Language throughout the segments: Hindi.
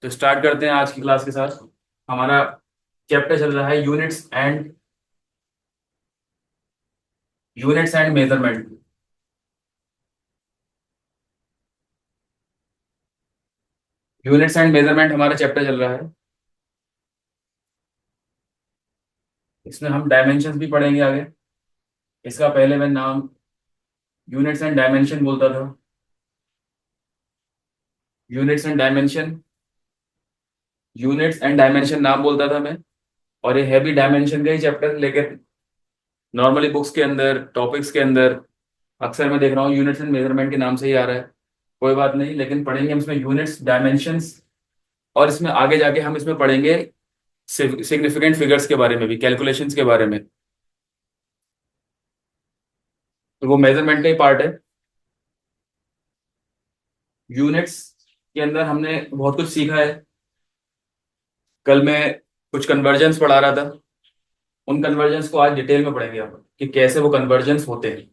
तो स्टार्ट करते हैं आज की क्लास के साथ। हमारा चैप्टर चल रहा है units and measurement. Units and measurement हमारा चैप्टर चल रहा है। इसमें हम डायमेंशंस भी पढ़ेंगे आगे। इसका पहले मैं नाम यूनिट्स एंड डायमेंशन बोलता था। Units and dimension, units and dimension नाम बोलता था मैं। और ये है भी डायमेंशन का ही चैप्टर, लेकिन नॉर्मली बुक्स के अंदर, टॉपिक्स के अंदर अक्सर मैं देख रहा हूँ यूनिट्स एंड मेजरमेंट के नाम से ही आ रहा है। कोई बात नहीं, लेकिन पढ़ेंगे हम इसमें यूनिट्स, डायमेंशंस। और इसमें आगे जाके हम इसमें पढ़ेंगे सिग्निफिकेंट फिगर्स के बारे में भी, कैलकुलेशंस के बारे में। तो वो मेजरमेंट का ही पार्ट है। यूनिट्स के अंदर हमने बहुत कुछ सीखा है। कल मैं कुछ कन्वर्जन्स पढ़ा रहा था। उन कन्वर्जन्स को आज डिटेल में पढ़ेंगे हम, कि कैसे वो कन्वर्जन्स होते हैं।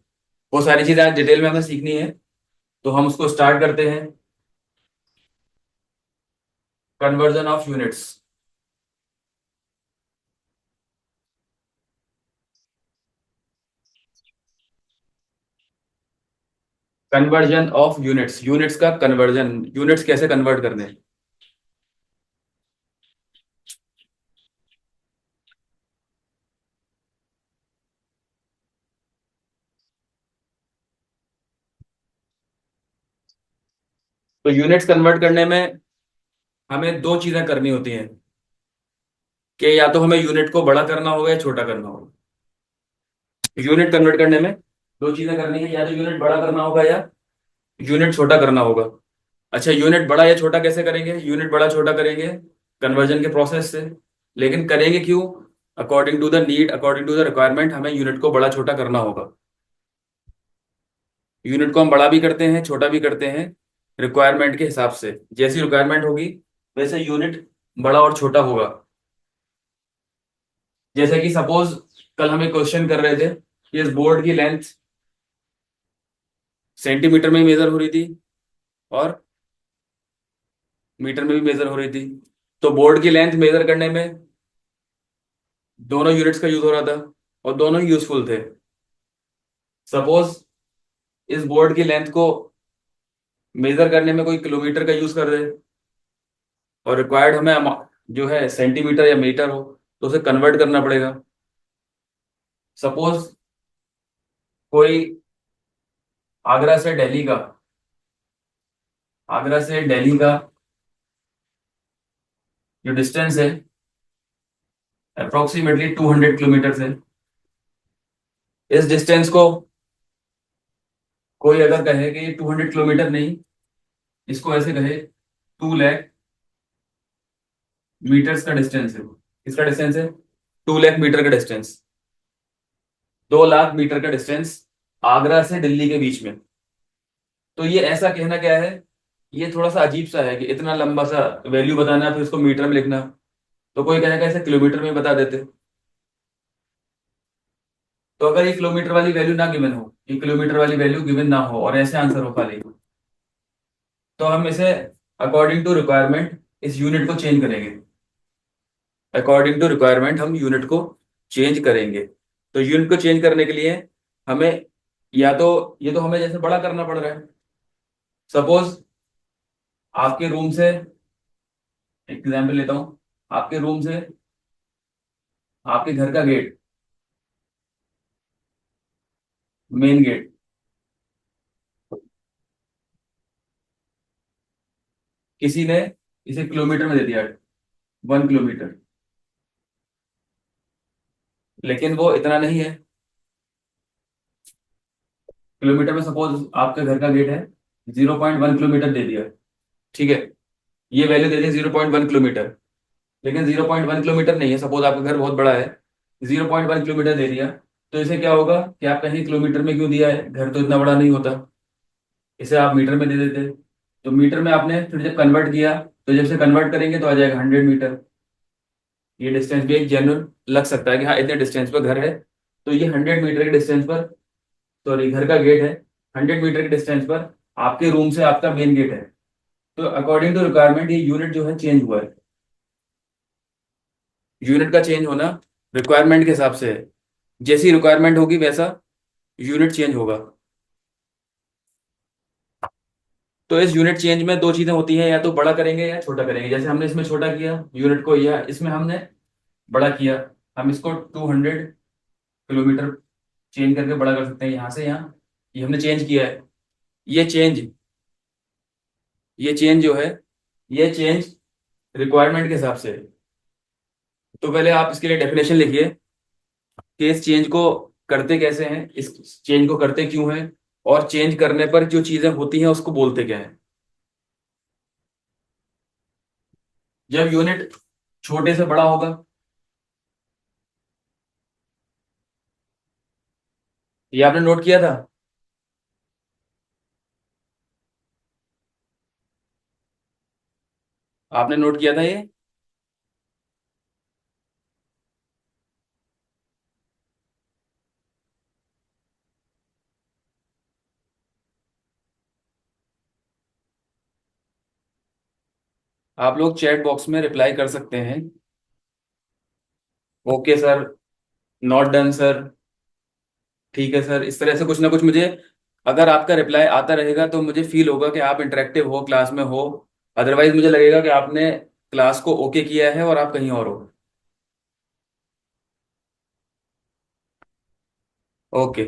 वो सारी चीजें आज डिटेल में हमें सीखनी है। तो हम उसको स्टार्ट करते हैं। Conversion of units. Conversion of units, units का कन्वर्जन, यूनिट्स कैसे कन्वर्ट करने हैं। तो यूनिट्स कन्वर्ट करने में हमें दो चीजें करनी होती हैं, कि या तो हमें यूनिट को बड़ा करना होगा या छोटा करना होगा। यूनिट कन्वर्ट करने में दो चीजें करनी है, या तो यूनिट बड़ा करना होगा या यूनिट छोटा करना होगा। अच्छा, यूनिट बड़ा या छोटा कैसे करेंगे? यूनिट बड़ा छोटा करेंगे कन्वर्जन के प्रोसेस से। लेकिन करेंगे क्यों? According to the need, according to the requirement, हमें यूनिट को बड़ा छोटा करना होगा। यूनिट को हम बड़ा भी करते हैं, छोटा भी करते हैं, रिक्वायरमेंट के हिसाब से। जैसी रिक्वायरमेंट होगी वैसे यूनिट बड़ा और छोटा होगा। जैसे कि सपोज कल हम एक क्वेश्चन कर रहे थे कि इस बोर्ड की लेंथ सेंटीमीटर में ही मेजर हो रही थी और मीटर में भी मेजर हो रही थी। तो बोर्ड की लेंथ मेजर करने में दोनों यूनिट्स का यूज हो रहा था और दोनों ही यूजफुल थे। सपोज इस बोर्ड की लेंथ को मेजर करने में कोई किलोमीटर का यूज कर रहे, और रिक्वायर्ड हमें जो है सेंटीमीटर या मीटर हो, तो उसे कन्वर्ट करना पड़ेगा। सपोज कोई आगरा से दिल्ली का, आगरा से दिल्ली का जो डिस्टेंस है अप्रोक्सीमेटली 200 किलोमीटर है। इस डिस्टेंस को कोई अगर कहे कि ये 200 किलोमीटर नहीं, इसको ऐसे कहे 2 लाख मीटर्स का डिस्टेंस है। किसका डिस्टेंस है? 2 लाख मीटर का डिस्टेंस। 2 लाख मीटर का डिस्टेंस आगरा से दिल्ली के बीच में। तो ये ऐसा कहना क्या है? ये थोड़ा सा अजीब सा है कि इतना लंबा सा वैल्यू बताना फिर उसको मीटर में लिखना। तो कोई कहेगा ऐसे किलोमीटर में बता देते। तो अगर ये किलोमीटर वाली वैल्यू ना गिवन हो, ये किलोमीटर वाली वैल्यू गिवन ना हो और ऐसे आंसर हो खाली, तो हम इसे अकॉर्डिंग टू रिक्वायरमेंट इस यूनिट को चेंज करेंगे। अकॉर्डिंग टू रिक्वायरमेंट हम यूनिट को चेंज करेंगे। तो यूनिट को चेंज करने के लिए हमें, या तो ये तो हमें जैसे बड़ा करना पड़ रहा है। सपोज आपके रूम से, एग्जाम्पल लेता हूं, आपके रूम से आपके घर का गेट, मेन गेट, किसी ने इसे किलोमीटर में दे दिया, 1 किलोमीटर। लेकिन वो इतना नहीं है। किलोमीटर में सपोज आपके घर का गेट है, 0.1 किलोमीटर दे दिया। ठीक है, ये वैल्यू दे दी 0.1 किलोमीटर। लेकिन 0.1 किलोमीटर नहीं है, सपोज आपका घर बहुत बड़ा है, 0.1 किलोमीटर दे दिया। तो इसे क्या होगा कि आप कहेंगे किलोमीटर में क्यों दिया है, घर तो इतना बड़ा नहीं होता। इसे आप मीटर में दे देते। तो मीटर में आपने फिर जब कन्वर्ट किया, तो जब से कन्वर्ट करेंगे तो आ जाएगा 100 मीटर। ये डिस्टेंस भी एक जेन्युइन लग सकता है कि हाँ इतने डिस्टेंस पर घर है। तो ये 100 मीटर के डिस्टेंस पर, सॉरी घर का गेट है, 100 मीटर के डिस्टेंस पर आपके रूम से आपका मेन गेट है। तो अकॉर्डिंग टू रिक्वायरमेंट ये यूनिट जो है चेंज हुआ है। यूनिट का चेंज होना रिक्वायरमेंट के हिसाब से है। जैसी रिक्वायरमेंट होगी वैसा यूनिट चेंज होगा। तो इस यूनिट चेंज में दो चीजें होती हैं, या तो बड़ा करेंगे या छोटा करेंगे। जैसे हमने इसमें छोटा किया यूनिट को, या इसमें हमने बड़ा किया। हम इसको 200 किलोमीटर चेंज करके बड़ा कर सकते हैं, यहाँ से यहाँ। ये हमने चेंज किया है। ये चेंज ये चेंज जो है, ये चेंज रिक्वायरमेंट के हिसाब से है। तो पहले आप इसके लिए डेफिनेशन लिखिए कि इस चेंज को करते कैसे हैं, इस चेंज को करते क्यों हैं, और चेंज करने पर जो चीजें होती हैं उसको बोलते क्या है। जब यूनिट छोटे से बड़ा होगा, ये आपने नोट किया था। आपने नोट किया था ये। आप लोग चैट बॉक्स में रिप्लाई कर सकते हैं, okay sir, not done sir, ठीक है सर, इस तरह से कुछ ना कुछ मुझे, अगर आपका रिप्लाई आता रहेगा तो मुझे फील होगा कि आप इंटरेक्टिव हो, क्लास में हो। अदरवाइज मुझे लगेगा कि आपने क्लास को ओके किया है और आप कहीं और हो। ओके।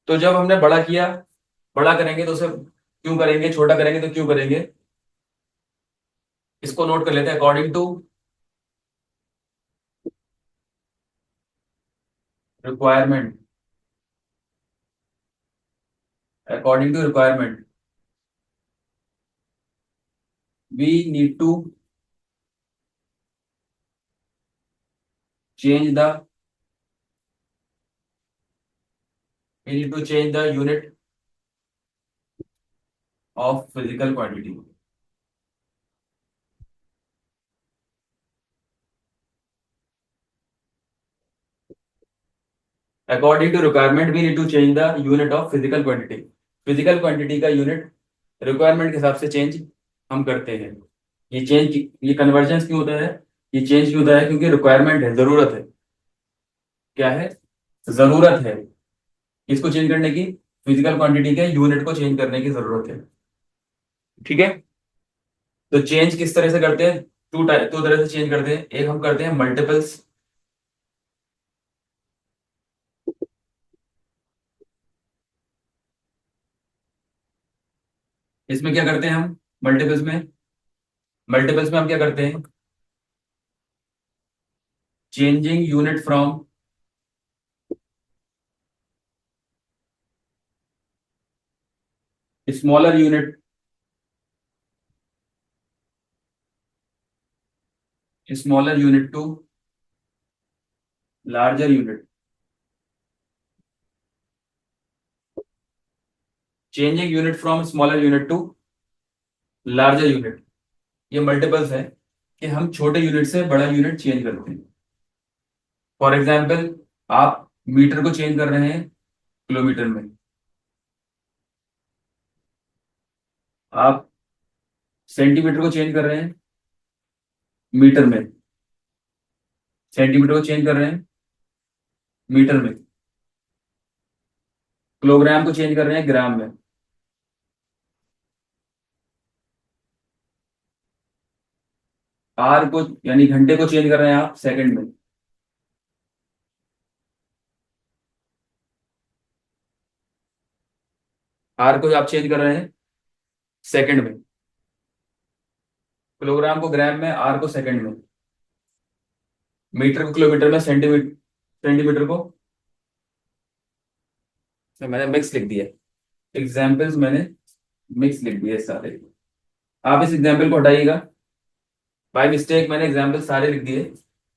तो जब हमने बड़ा किया, बड़ा करेंगे तो उसे क्यों करेंगे, छोटा करेंगे तो क्यों करेंगे, इसको नोट कर लेते हैं। Requirement according to requirement we need to change the we need to change the unit of physical quantity. According to requirement we need to change the unit of physical quantity. Physical quantity का यूनिट रिक्वायरमेंट के हिसाब से चेंज हम करते हैं। ये कन्वर्जेंस क्यों होता है, ये चेंज क्यों होता है, क्योंकि रिक्वायरमेंट है, जरूरत है। क्या है? जरूरत है। किसको चेंज करने की? फिजिकल क्वांटिटी के यूनिट को चेंज करने की जरूरत है। ठीक है। तो चेंज किस तरह से करते हैं? दो तरह से चेंज करते हैं। एक हम करते हैं मल्टीपल्स। इसमें क्या करते हैं हम? मल्टीपल्स में मल्टीपल्स में हम क्या करते हैं? Changing unit from smaller unit to larger unit. Changing unit from smaller unit to larger unit, ये मल्टीपल्स है कि हम छोटे यूनिट से बड़ा यूनिट चेंज करते हैं। फॉर एग्जाम्पल, आप मीटर को चेंज कर रहे हैं किलोमीटर में। आप सेंटीमीटर को चेंज कर रहे हैं मीटर में। सेंटीमीटर को चेंज कर रहे हैं मीटर में। किलोग्राम को चेंज कर रहे हैं ग्राम में। आर को यानी घंटे को चेंज कर रहे हैं आप सेकंड में। आर को आप चेंज कर रहे हैं सेकंड में। किलोग्राम को ग्राम में, आर को सेकंड में। मीटर को किलोमीटर में, सेंटीमीटर सेंटीमीटर को। तो मैंने मिक्स लिख दिया। एग्जाम्पल्स मैंने मिक्स लिख दिए सारे। आप इस एग्जाम्पल को हटाइएगा। बाय मिस्टेक मैंने एग्जाम्पल सारे लिख दिए।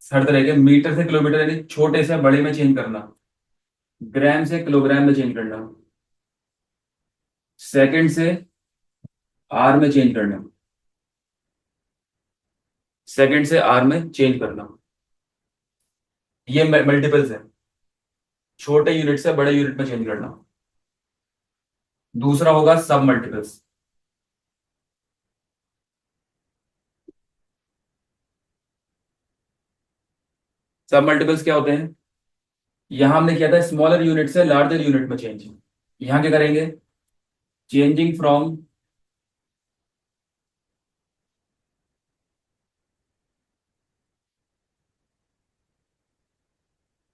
हर तरह के मीटर से किलोमीटर यानी छोटे से बड़े में चेंज करना, ग्राम से किलोग्राम में चेंज करना, सेकंड से आर में चेंज करना, सेकंड से आर में चेंज करना। ये मल्टीपल्स है। छोटे यूनिट से बड़े यूनिट में चेंज करना। दूसरा होगा सब मल्टीपल्स। सब मल्टीपल्स क्या होते हैं? यहां हमने किया था स्मॉलर यूनिट से लार्जर यूनिट में चेंज। यहां क्या करेंगे? Changing from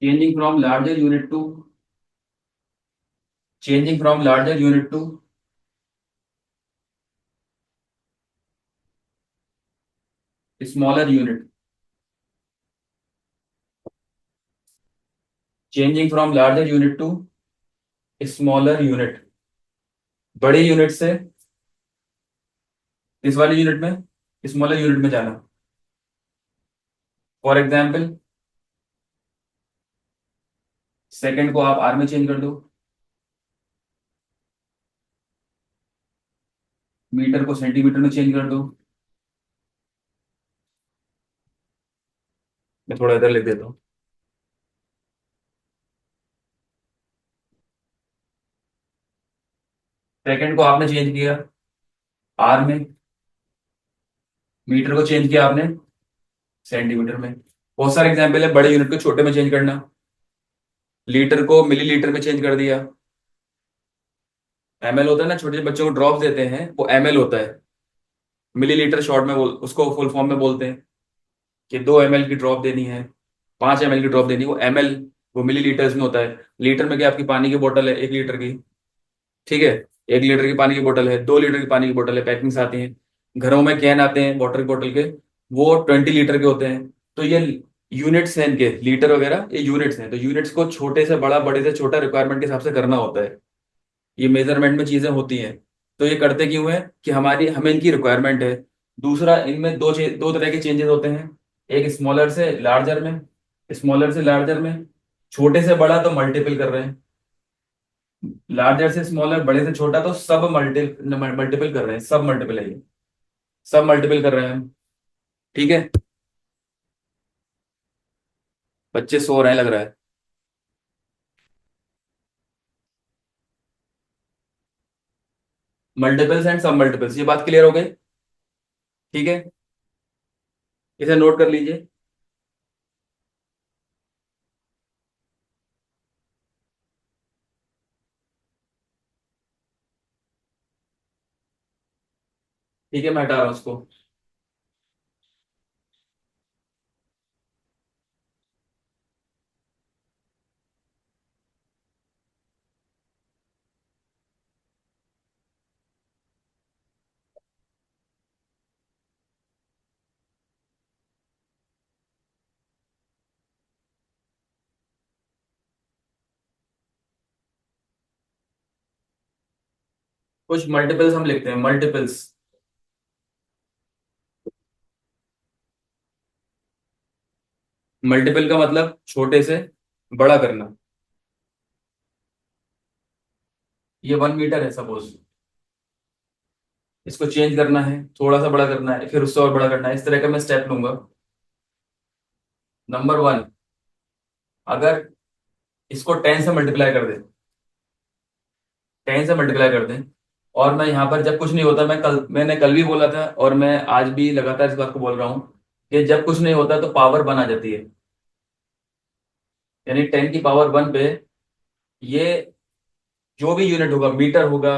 changing from larger unit to changing from larger unit to smaller unit. Changing from larger unit to smaller unit. बड़े यूनिट से इस वाले यूनिट में स्मॉलर यूनिट में जाना। फॉर एग्जाम्पल, सेकंड को आप आर में चेंज कर दो, मीटर को सेंटीमीटर में चेंज कर दो। मैं थोड़ा इधर लिख देता हूँ। सेकंड को आपने चेंज किया आर में, मीटर को चेंज किया आपने सेंटीमीटर में। बहुत सारे एग्जाम्पल है, बड़े यूनिट को छोटे में चेंज करना। लीटर को मिलीलीटर में चेंज कर दिया। एमएल होता है ना, छोटे बच्चों को ड्रॉप देते हैं, वो एमएल होता है। मिलीलीटर शॉर्ट में उसको फुल फॉर्म में बोलते हैं कि 2 ml की ड्रॉप देनी है, 5 ml की ड्रॉप देनी है। वो एमएल, वो मिलीलीटर्स में होता है। लीटर में क्या, आपकी पानी की बोतल है 1 लीटर की, ठीक है। 1 लीटर की पानी की बोतल है, 2 लीटर की पानी की बोतल है, पैकिंग्स आती हैं। घरों में कैन आते हैं वाटर की बोतल के, वो 20 लीटर के होते हैं। तो ये यूनिट्स हैं इनके, लीटर वगैरह ये यूनिट्स हैं। तो यूनिट्स को छोटे से बड़ा, बड़े से छोटा रिक्वायरमेंट के हिसाब से करना होता है। ये मेजरमेंट में चीजें होती हैं। तो ये करते क्यों है कि हमारी हमें इनकी रिक्वायरमेंट है। दूसरा, इनमें दो तरह के चेंजेस होते हैं। एक स्मॉलर से लार्जर में, स्मॉलर से लार्जर में, छोटे से बड़ा तो मल्टीपल कर रहे हैं। लार्जर से स्मॉलर, बड़े से छोटा तो सब मल्टीपल कर रहे हैं। सब मल्टीपल है ये, सब मल्टीपल कर रहे हैं हम। ठीक है। बच्चे सो रहे हैं लग रहा है। मल्टीपल्स एंड सब मल्टीपल्स, ये बात क्लियर हो गई? ठीक है, इसे नोट कर लीजिए। ठीक है, मैं हटा रहा हूँ उसको। कुछ मल्टीपल्स हम लिखते हैं, मल्टीपल्स। मल्टीपल का मतलब छोटे से बड़ा करना। ये 1 मीटर है सपोज, इसको चेंज करना है, थोड़ा सा बड़ा करना है, फिर उससे और बड़ा करना है। इस तरह का मैं स्टेप लूंगा। नंबर 1, अगर इसको 10 से मल्टीप्लाई कर दें, 10 से मल्टीप्लाई कर दें, और मैं यहाँ पर जब कुछ नहीं होता, मैंने कल भी बोला था और मैं आज भी लगातार इस बात को बोल रहा हूँ कि जब कुछ नहीं होता तो पावर 1 आ जाती है। यानी 10 की पावर 1 पे ये जो भी यूनिट होगा, मीटर होगा,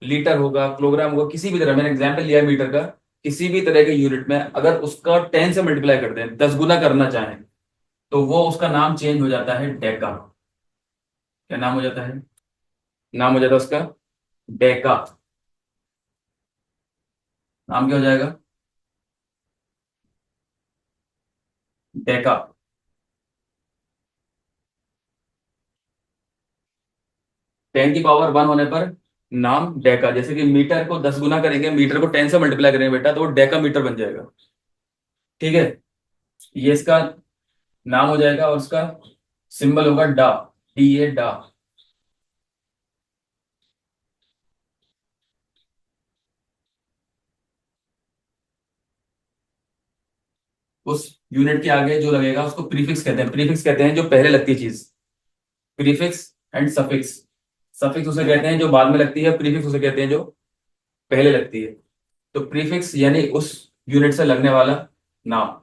लीटर होगा, किलोग्राम होगा, किसी भी तरह, मैंने एग्जाम्पल लिया है मीटर का, किसी भी तरह के यूनिट में अगर उसका 10 से मल्टीप्लाई करते हैं, 10 गुना करना चाहें, तो वो उसका नाम चेंज हो जाता है डेका। क्या नाम हो जाता है? नाम हो जाता है उसका डेका। नाम क्या हो जाएगा? डेका। 10 की पावर 1 होने पर नाम डेका। जैसे कि मीटर को 10 गुना करेंगे, मीटर को 10 से मल्टीप्लाई करेंगे बेटा, तो वो डेका मीटर बन जाएगा। ठीक है, ये इसका नाम हो जाएगा और उसका सिंबल होगा डा, डी ए डा। उस यूनिट के आगे जो लगेगा उसको प्रीफिक्स कहते हैं। प्रीफिक्स कहते हैं जो पहले लगती है चीज, प्रीफिक्स एंड सफिक्स। सफिक्स उसे कहते हैं जो बाद में लगती है, प्रीफिक्स उसे कहते हैं जो पहले लगती है। तो प्रीफिक्स यानी उस यूनिट से लगने वाला नाम,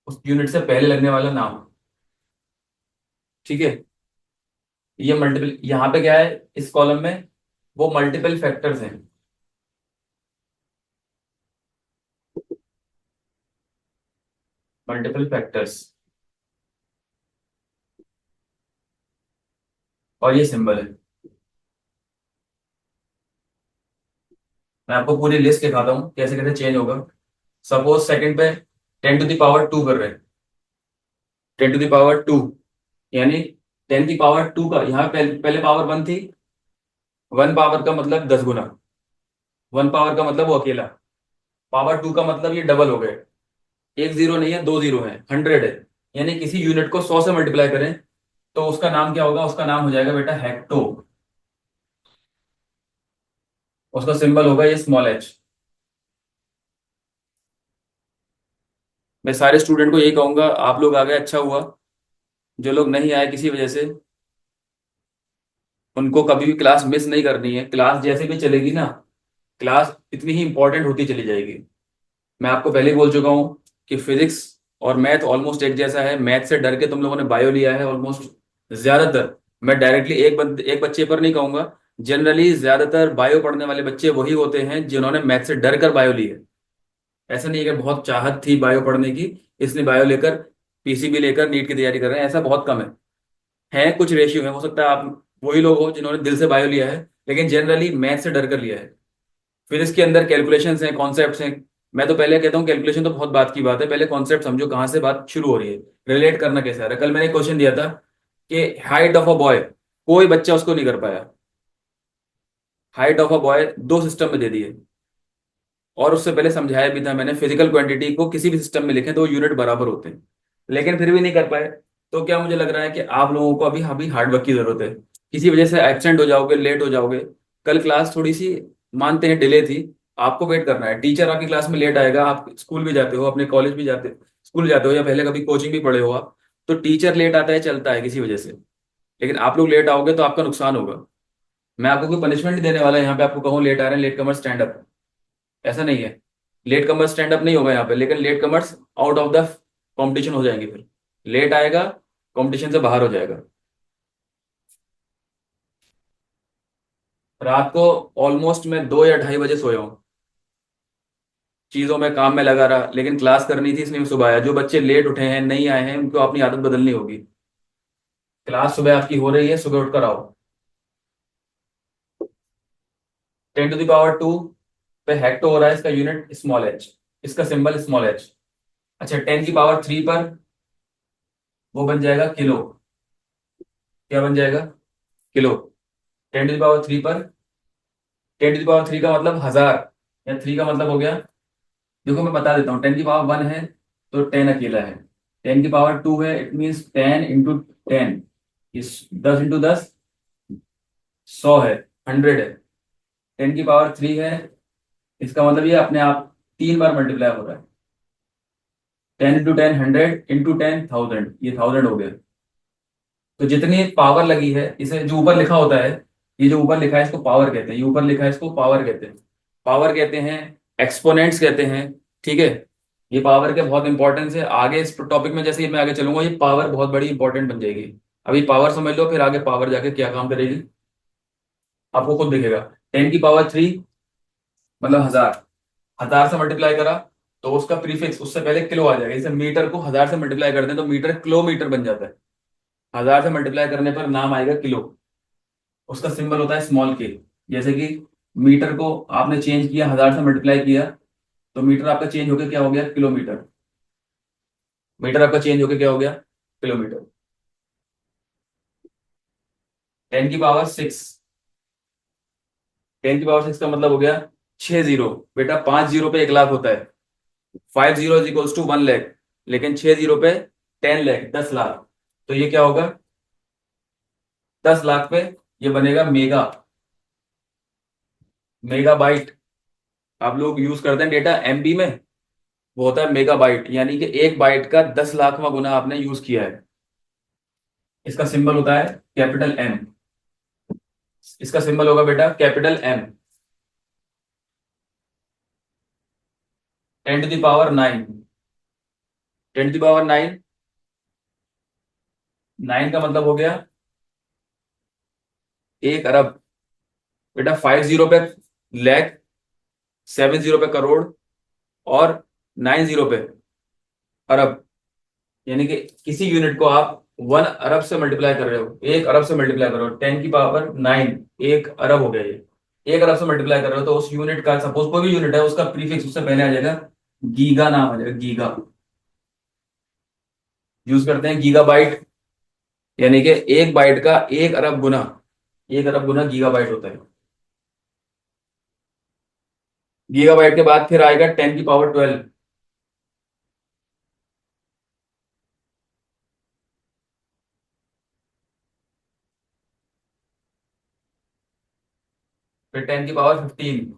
उस यूनिट से पहले लगने वाला नाम। ठीक है। ये मल्टीपल, यहाँ पे क्या है इस कॉलम में, वो मल्टीपल फैक्टर्स हैं। मल्टीपल फैक्टर्स, और ये सिंबल है। मैं आपको पूरी लिस्ट दिखाता हूँ कैसे कैसे चेंज होगा। सपोज सेकंड पे 10 टू द पावर 2 कर रहे हैं, 10 टू द पावर 2, यानी 10 की पावर 2 का यहाँ पे पहले पावर 1 थी। 1 पावर का मतलब 10 गुना, 1 पावर का मतलब वो अकेला, पावर 2 का मतलब ये डबल हो गए। एक जीरो नहीं है, दो जीरो है, 100 है। यानी किसी यूनिट को 100 से मल्टीप्लाई करें तो उसका नाम क्या होगा, उसका नाम हो जाएगा बेटा हेक्टो। उसका सिंबल होगा ये स्मॉल एच। मैं सारे स्टूडेंट को यही कहूंगा, आप लोग आ गए अच्छा हुआ, जो लोग नहीं आए किसी वजह से, उनको कभी भी क्लास मिस नहीं करनी है। क्लास जैसे भी चलेगी ना, क्लास इतनी ही इंपॉर्टेंट होती चली जाएगी। मैं आपको पहले ही बोल चुका हूँ कि फिजिक्स और मैथ ऑलमोस्ट एक जैसा है। मैथ से डर के तुम लोगों ने बायो लिया है ऑलमोस्ट, ज्यादातर। मैं डायरेक्टली एक बच्चे पर नहीं कहूंगा, जनरली ज्यादातर बायो पढ़ने वाले बच्चे वही होते हैं जिन्होंने मैथ से डर कर बायो ली है। ऐसा नहीं है कि बहुत चाहत थी बायो पढ़ने की इसलिए बायो लेकर पीसीबी लेकर नीट की तैयारी कर रहे हैं, ऐसा बहुत कम है कुछ रेशियो है। हो सकता है आप वही लोग हो जिन्होंने दिल से बायो लिया है, लेकिन जनरली मैथ से डर कर लिया है। फिर इसके अंदर कैलकुलेशंस हैं, कॉन्सेप्ट्स हैं। मैं तो पहले कहता हूँ कैलकुलेशन तो बहुत बात की बात है, पहले कॉन्सेप्ट समझो कहाँ से बात शुरू हो रही है, रिलेट करना कैसे आ रहा है। कल मैंने क्वेश्चन दिया था कि हाइट ऑफ अ बॉय, कोई बच्चा उसको नहीं कर पाया। हाइट ऑफ अ बॉय दो सिस्टम में दे दिए, और उससे पहले समझाया भी था मैंने फिजिकल क्वांटिटी को किसी भी सिस्टम में लिखें तो यूनिट बराबर होते हैं, लेकिन फिर भी नहीं कर पाए। तो क्या मुझे लग रहा है कि आप लोगों को अभी अभी हार्ड वर्क की जरूरत है। किसी वजह से एब्सेंट हो जाओगे, लेट हो जाओगे। कल क्लास थोड़ी सी मानते हैं डिले थी, आपको वेट करना है। टीचर आपकी क्लास में लेट आएगा, आप स्कूल भी जाते हो, अपने कॉलेज भी जाते, स्कूल जाते हो, या पहले कभी कोचिंग भी पढ़े हो आप, तो टीचर लेट आता है, चलता है किसी वजह से। लेकिन आप लोग लेट आओगे तो आपका नुकसान होगा। मैं आपको कोई पनिशमेंट नहीं देने वाला यहाँ पे, आपको कहूँ लेट आ रहे हैं, लेट कमर स्टैंड अप, ऐसा नहीं है। लेट कमर्स स्टैंड अप नहीं होगा यहाँ पे, लेकिन latecomers out of the competition हो जाएंगे फिर। लेट आएगा, कंपटीशन से बाहर हो जाएगा। रात को ऑलमोस्ट मैं 2 या 2:30 बजे सोया हूँ, चीजों में काम में लगा रहा, लेकिन क्लास करनी थी इसलिए मैं सुबह आया। जो बच्चे लेट उठे हैं, नहीं आए हैं, उनको अपनी आदत बदलनी होगी। क्लास सुबह आपकी हो रही है, सुबह उठकर आओ। 10 टू द पावर 2 पे हेक्टो हो रहा है, इसका यूनिट स्मॉल एच, इसका सिंबल स्मॉल एच। अच्छा 10 की पावर 3 पर वो बन जाएगा किलो। क्या बन जाएगा, किलो। 10 टू द पावर 3 पर, 10 टू द पावर 3 का मतलब 1000, या 3 का मतलब हो गया। देखो मैं बता देता हूँ, 10 की पावर 1 है तो 10 अकेला है, 10 की पावर 2 है इट मीन्स 10 इंटू 10, इस 10 इंटू 10 100 है, 100 है। 10 की पावर 3 है, इसका मतलब ये अपने आप 3 बार मल्टीप्लाई हो रहा है। 10 इंटू 10 100, इंटू 10 1000, ये 1000 हो गया। तो जितनी पावर लगी है, इसे जो ऊपर लिखा होता है, ये जो ऊपर लिखा है इसको पावर कहते हैं, ये ऊपर लिखा है इसको पावर कहते हैं। पावर कहते हैं, एक्सपोनेंट्स कहते हैं। ठीक है। ये पावर के बहुत इंपॉर्टेंस है आगे इस टॉपिक में, जैसे ही मैं आगे चलूंगा ये पावर बहुत बड़ी इंपॉर्टेंट बन जाएगी। अभी पावर समझ लो, फिर आगे पावर जाके क्या काम करेगी आपको खुद दिखेगा। 10 की पावर 3 मतलब 1000, 1000 से मल्टीप्लाई करा तो उसका प्रीफिक्स उससे पहले किलो आ जाएगा। जैसे मीटर को 1000 से मल्टीप्लाई कर दें तो मीटर किलोमीटर बन जाता है, 1000 से मल्टीप्लाई करने पर नाम आएगा किलो। उसका सिंबल होता है स्मॉल के। जैसे कि मीटर को आपने चेंज किया, 1000 से मल्टीप्लाई किया, तो मीटर आपका चेंज होकर क्या हो गया, किलोमीटर। मीटर आपका चेंज होकर क्या हो गया, किलोमीटर। 10 की पावर 6, 10 की पावर 6 का मतलब हो गया 6 जीरो। बेटा 5 जीरो पे 1 लाख होता है, 5 zero is equals to 1 lakh, लेकिन 6 जीरो पे 10 लाख, 10 लाख। तो ये क्या होगा, 10 लाख पे ये बनेगा मेगा, मेगाबाइट। आप लोग यूज करते हैं डेटा एमबी में, वो होता है मेगाबाइट, यानी कि 1 बाइट का 10 लाखवां गुना आपने यूज किया है। इसका सिंबल होता है कैपिटल एम। इसका सिंबल होगा बेटा कैपिटल एम। 10⁹9। 10⁹9। 9 का मतलब हो गया 1 अरब। बेटा 50 पे लैख, 70 पे करोड़, और 90 पे अरब। यानी कि किसी यूनिट को आप 1 अरब से मल्टीप्लाई कर रहे हो, 1 अरब से मल्टीप्लाई कर रहे हो, 10⁹9, 1 अरब हो गया ये। 1 अरब से मल्टीप्लाई कर रहे हो तो उस यूनिट का, सपोज कोई भी यूनिट है, उसका प्रीफिक्स उससे पहले आ जाएगा गीगा, नाम आ जाएगा गीगा। यूज करते हैं गीगाबाइट, यानी कि 1 बाइट का 1 अरब गुना, 1 अरब गुना गीगाबाइट होता है। गीगाबाइट के बाद फिर आएगा 10⁻12। फिर 10⁻15।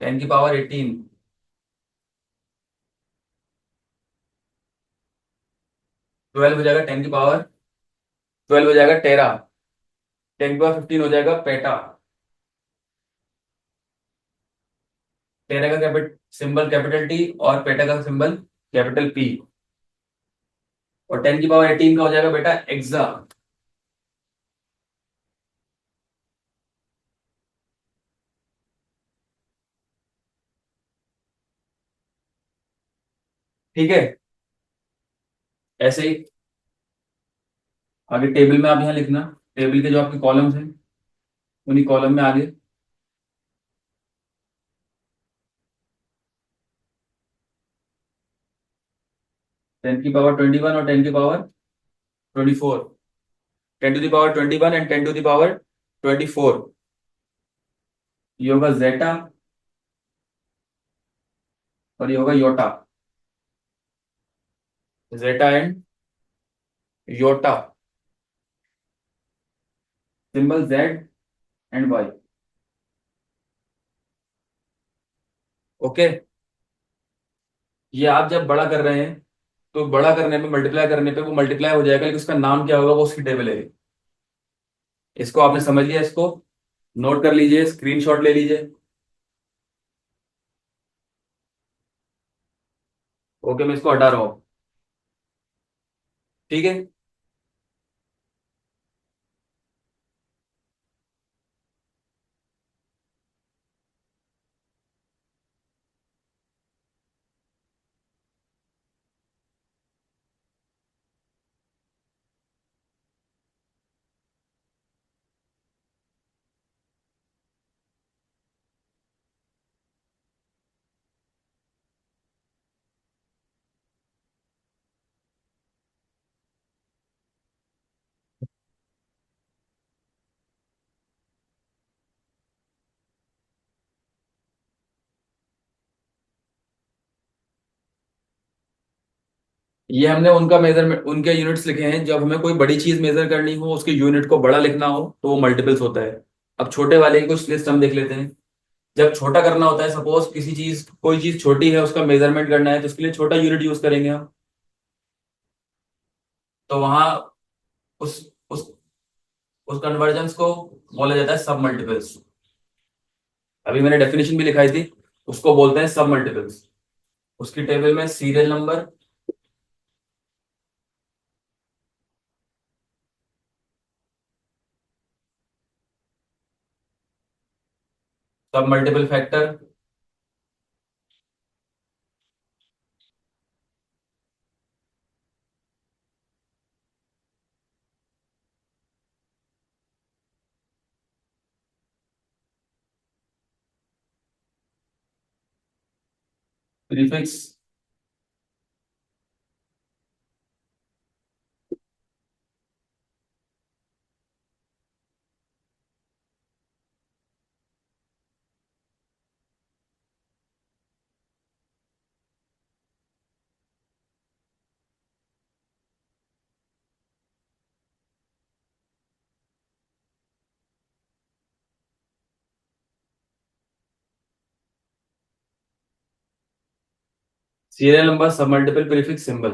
10⁻18। 12 हो जाएगा 10⁻12 हो जाएगा टेरा। 10⁻15 हो जाएगा पेटा। टेरा का कैपिट सिंबल कैपिटल टी, और पेटा का सिंबल कैपिटल पी। और 10⁻18 का हो जाएगा बेटा एक्सा। ठीक है। ऐसे ही आगे टेबल में आप यहाँ लिखना, टेबल के जो आपके कॉलम्स हैं उन्हीं कॉलम में आगे 10⁻21 और 10⁻24। 10⁻21 एंड 10⁻24। ये होगा जेटा, और ये होगा yotta. Zetta and yotta. Symbol Z and Y. Okay. ये आप जब बड़ा कर रहे हैं तो बड़ा करने पे, मल्टीप्लाई करने पे वो मल्टीप्लाई हो जाएगा, लेकिन उसका नाम क्या होगा वो उसकी टेबल है। इसको आपने समझ लिया, इसको नोट कर लीजिए, स्क्रीनशॉट ले लीजिए। ओके, मैं इसको हटा रहा हूँ। ठीक है। ये हमने उनका मेजरमेंट, उनके यूनिट्स लिखे हैं। जब हमें कोई बड़ी चीज मेजर करनी हो, उसके यूनिट को बड़ा लिखना हो, तो वो मल्टीपल्स होता है। अब छोटे वाले की कुछ लिस्ट हम देख लेते हैं। जब छोटा करना होता है, सपोज किसी चीज, कोई चीज छोटी है, उसका मेजरमेंट करना है, तो उसके लिए छोटा यूनिट यूज करेंगे हम। तो वहां उस उस उस कन्वर्जेंस को बोला जाता है सब मल्टीपल्स। अभी मैंने डेफिनेशन भी लिखाई थी, उसको बोलते हैं सब मल्टीपल्स। उसकी टेबल में सीरियल नंबर, सब multiple factor, prefix. Serial number, सब मल्टीपल, प्रीफिक्स, सिंबल।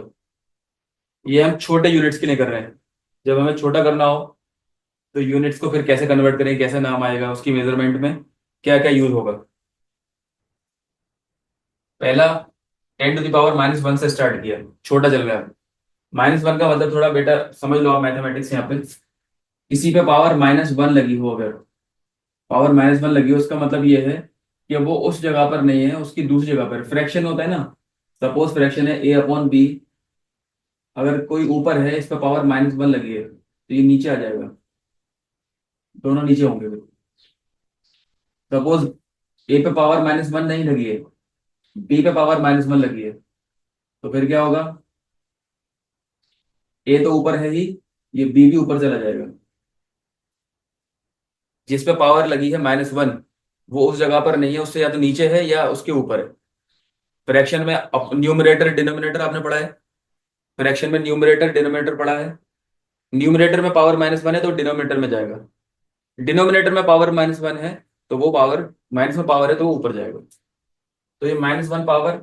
ये हम छोटे यूनिट्स के लिए कर रहे हैं। जब हमें छोटा करना हो तो यूनिट्स को फिर कैसे कन्वर्ट करें, कैसे नाम आएगा उसकी मेजरमेंट में, क्या क्या यूज होगा। पहला, 10⁻⁻1 से स्टार्ट किया, छोटा चल रहा है। -1 का मतलब थोड़ा बेटा समझ लो आप मैथमेटिक्स यहाँ पे, किसी पे पावर -1 लगी हो, अगर पावर -1 लगी हो, उसका मतलब ये है कि वो उस जगह पर नहीं है, उसकी दूसरी जगह पर फ्रैक्शन होता है ना। सपोज फ्रैक्शन है A/B, अगर कोई ऊपर है, इस पे पावर -1 लगी है, तो ये नीचे आ जाएगा, दोनों नीचे होंगे। सपोज ए पे पावर -1 नहीं लगी है, बी पे पावर -1 लगी है, तो फिर क्या होगा, ए तो ऊपर है ही, ये बी भी ऊपर चला जाएगा। जिस पे पावर लगी है -1, वो उस जगह पर नहीं है, उससे या तो नीचे है या उसके ऊपर है। फ्रैक्शन में न्यूमरेटर डिनोमिनेटर आपने पढ़ा है, फ्रैक्शन में न्यूमरेटर डिनोमिनेटर पढ़ा है। न्यूमरेटर में पावर -1 है तो डिनोमिनेटर में जाएगा, डिनोमिनेटर में पावर -1 है तो वो पावर, माइनस में पावर है तो वो ऊपर जाएगा। तो ये -1 पावर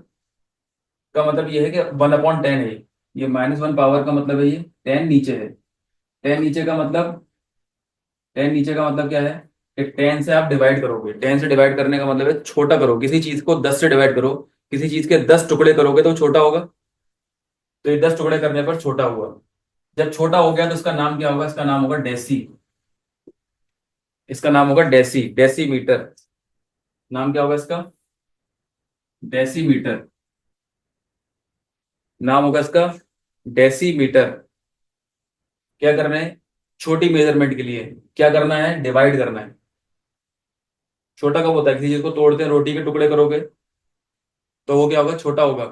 का मतलब ये है कि 1/10 है। ये -1 पावर का मतलब है, ये 10 नीचे है। 10 नीचे का मतलब, 10 नीचे का मतलब क्या है कि 10 से आप डिवाइड करोगे, 10 से डिवाइड करने का मतलब है छोटा करो, किसी चीज को 10 से डिवाइड करो, किसी चीज के 10 टुकड़े करोगे तो छोटा होगा। तो ये 10 टुकड़े करने पर छोटा हुआ। जब छोटा हो गया तो इसका नाम क्या होगा, इसका नाम होगा डेसी। इसका नाम होगा डेसी, डेसीमीटर। नाम क्या होगा इसका, डेसीमीटर। नाम होगा इसका डेसीमीटर। क्या करना है, छोटी मेजरमेंट के लिए क्या करना है, डिवाइड करना है। छोटा कब होता है, किसी चीज को तोड़ते हैं, रोटी के टुकड़े करोगे तो वो क्या होगा, छोटा होगा।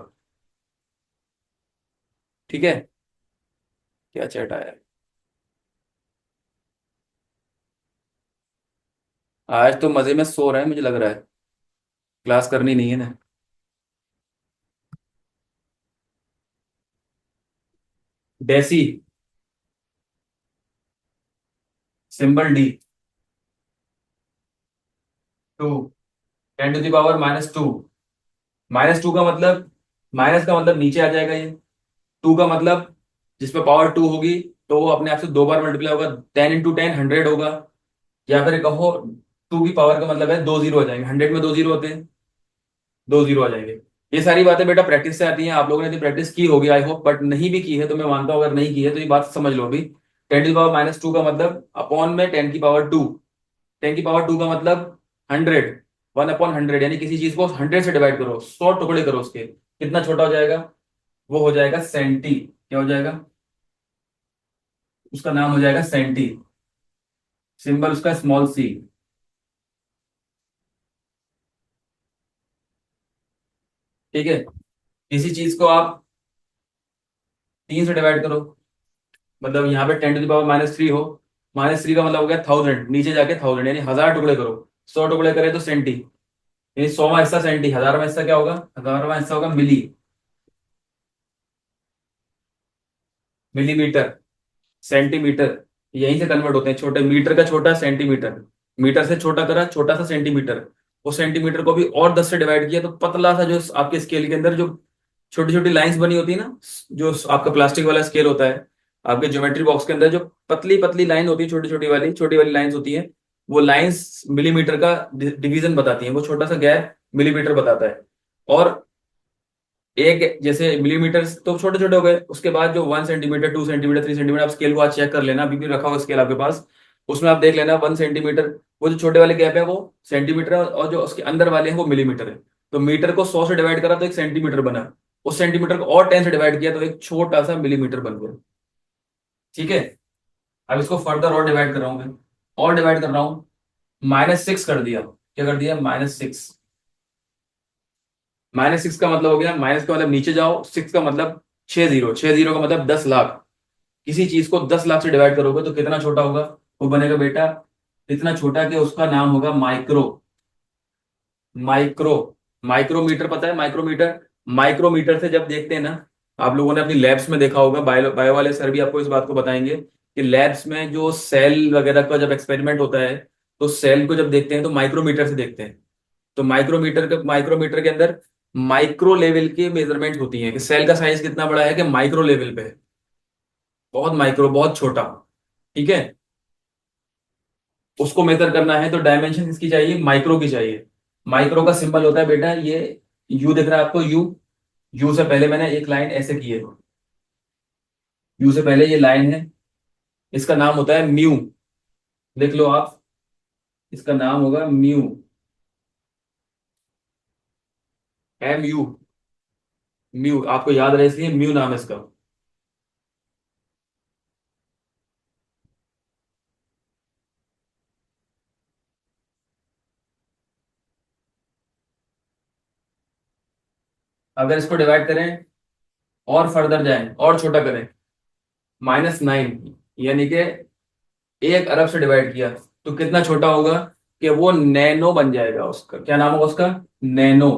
ठीक है। क्या चैट आया है? आज तो मजे में सो रहे हैं मुझे लग रहा है, क्लास करनी नहीं है ना। Deci, symbol D, 2, 10⁻²। -2 का मतलब, माइनस का मतलब नीचे आ जाएगा ये। 2 का मतलब जिसपे पावर 2 होगी तो वो अपने आप से 2 बार मल्टीप्लाई होगा, 10 × 10 100 होगा। या फिर कहो 2 की पावर का मतलब है 2 जीरो आ जाएंगे, 100 में 2 जीरो होते हैं, 2 जीरो आ जाएंगे। ये सारी बातें बेटा प्रैक्टिस से आती हैं, आप लोगों ने तो प्रैक्टिस की होगी आई होप, बट नहीं भी की है तो मैं मानता हूँ अगर नहीं की है तो ये बात समझ लो अभी। 10⁻², का मतलब अपॉन में 10⁻²। 10⁻² का मतलब 100, 1/100, यानी किसी चीज को 100 से डिवाइड करो, 100 टुकड़े करो उसके, कितना छोटा हो जाएगा, वो हो जाएगा सेंटी। क्या हो जाएगा, उसका नाम हो जाएगा सेंटी, सिंबल उसका स्मॉल c। ठीक है। किसी चीज को आप 3 से डिवाइड करो, मतलब यहाँ पे 10⁻³ हो, -3 का मतलब हो गया 1000, नीचे जाके 1000 यानी 1000 टुकड़े करो, 100 टुकड़े करे तो सेंटी, यानी 100वां हिस्सा सेंटी, 1000वां हिस्सा क्या होगा, 1000वां हिस्सा होगा मिली, मिलीमीटर, सेंटीमीटर। यहीं से कन्वर्ट होते हैं, छोटे मीटर का छोटा सेंटीमीटर, मीटर से छोटा करा छोटा सा सेंटीमीटर, उस सेंटीमीटर को भी और 10 से डिवाइड किया तो पतला सा, जो आपके स्केल के अंदर जो छोटी छोटी लाइंस बनी होती है ना, जो आपका प्लास्टिक वाला स्केल होता है, आपके ज्योमेट्री बॉक्स के अंदर जो पतली पतली लाइन होती है, छोटी वाली लाइंस होती है, वो लाइंस मिलीमीटर का डिवीजन बताती हैं, वो छोटा सा गैप मिलीमीटर बताता है। और एक जैसे मिलीमीटर तो छोटे छोटे हो गए, उसके बाद जो 1 सेंटीमीटर, 2 सेंटीमीटर, 3 सेंटीमीटर, आप स्केल को आज चेक कर लेना, अभी भी रखा होगा स्केल आपके पास, उसमें आप देख लेना 1 सेंटीमीटर, वो जो छोटे वाले गैप है वो सेंटीमीटर है, और जो उसके अंदर वाले हैं वो मिलीमीटर है। तो मीटर को 100 से डिवाइड करा तो एक सेंटीमीटर बना, उस सेंटीमीटर को और 10 से डिवाइड किया तो एक छोटा सा मिलीमीटर बन गया। ठीक है। अब इसको फर्दर और डिवाइड कर रहा हूं मैं, और डिवाइड कर रहा हूं, -6 कर दिया, क्या कर दिया, -6। -6 का मतलब हो गया, माइनस का मतलब नीचे जाओ, 6 का मतलब 6 जीरो, 6 जीरो का मतलब 10 लाख। किसी चीज को 10 लाख से डिवाइड करोगे तो कितना छोटा होगा, वो बनेगा बेटा इतना छोटा कि उसका नाम होगा माइक्रो। माइक्रो, माइक्रोमीटर पता है, माइक्रोमीटर। माइक्रोमीटर से जब देखते हैं ना, आप लोगों ने अपनी लैब्स में देखा होगा, बायो बायो वाले सर भी आपको इस बात को बताएंगे कि लैब्स में जो सेल वगैरह का जब एक्सपेरिमेंट होता है, तो सेल को जब देखते हैं तो माइक्रोमीटर से देखते हैं। तो माइक्रोमीटर के अंदर माइक्रो लेवल की मेजरमेंट होती है कि सेल का साइज कितना बड़ा है, कि माइक्रो लेवल पे है, बहुत माइक्रो, बहुत छोटा। ठीक है। उसको मेजर करना है तो डायमेंशन किसकी चाहिए, माइक्रो की चाहिए। माइक्रो का सिंबल होता है बेटा ये, यू दिख रहा है आपको, यू। यू से पहले मैंने एक लाइन ऐसे की है, यू से पहले ये लाइन है, इसका नाम होता है म्यू। लिख लो आप, इसका नाम होगा म्यू, एम यू, म्यू। आपको याद रहे इसलिए म्यू नाम है इसका। अगर इसको डिवाइड करें और फर्दर जाएं और छोटा करें, -9, यानी कि 1 अरब से डिवाइड किया तो कितना छोटा होगा, कि वो नैनो बन जाएगा। उसका क्या नाम होगा, उसका नैनो।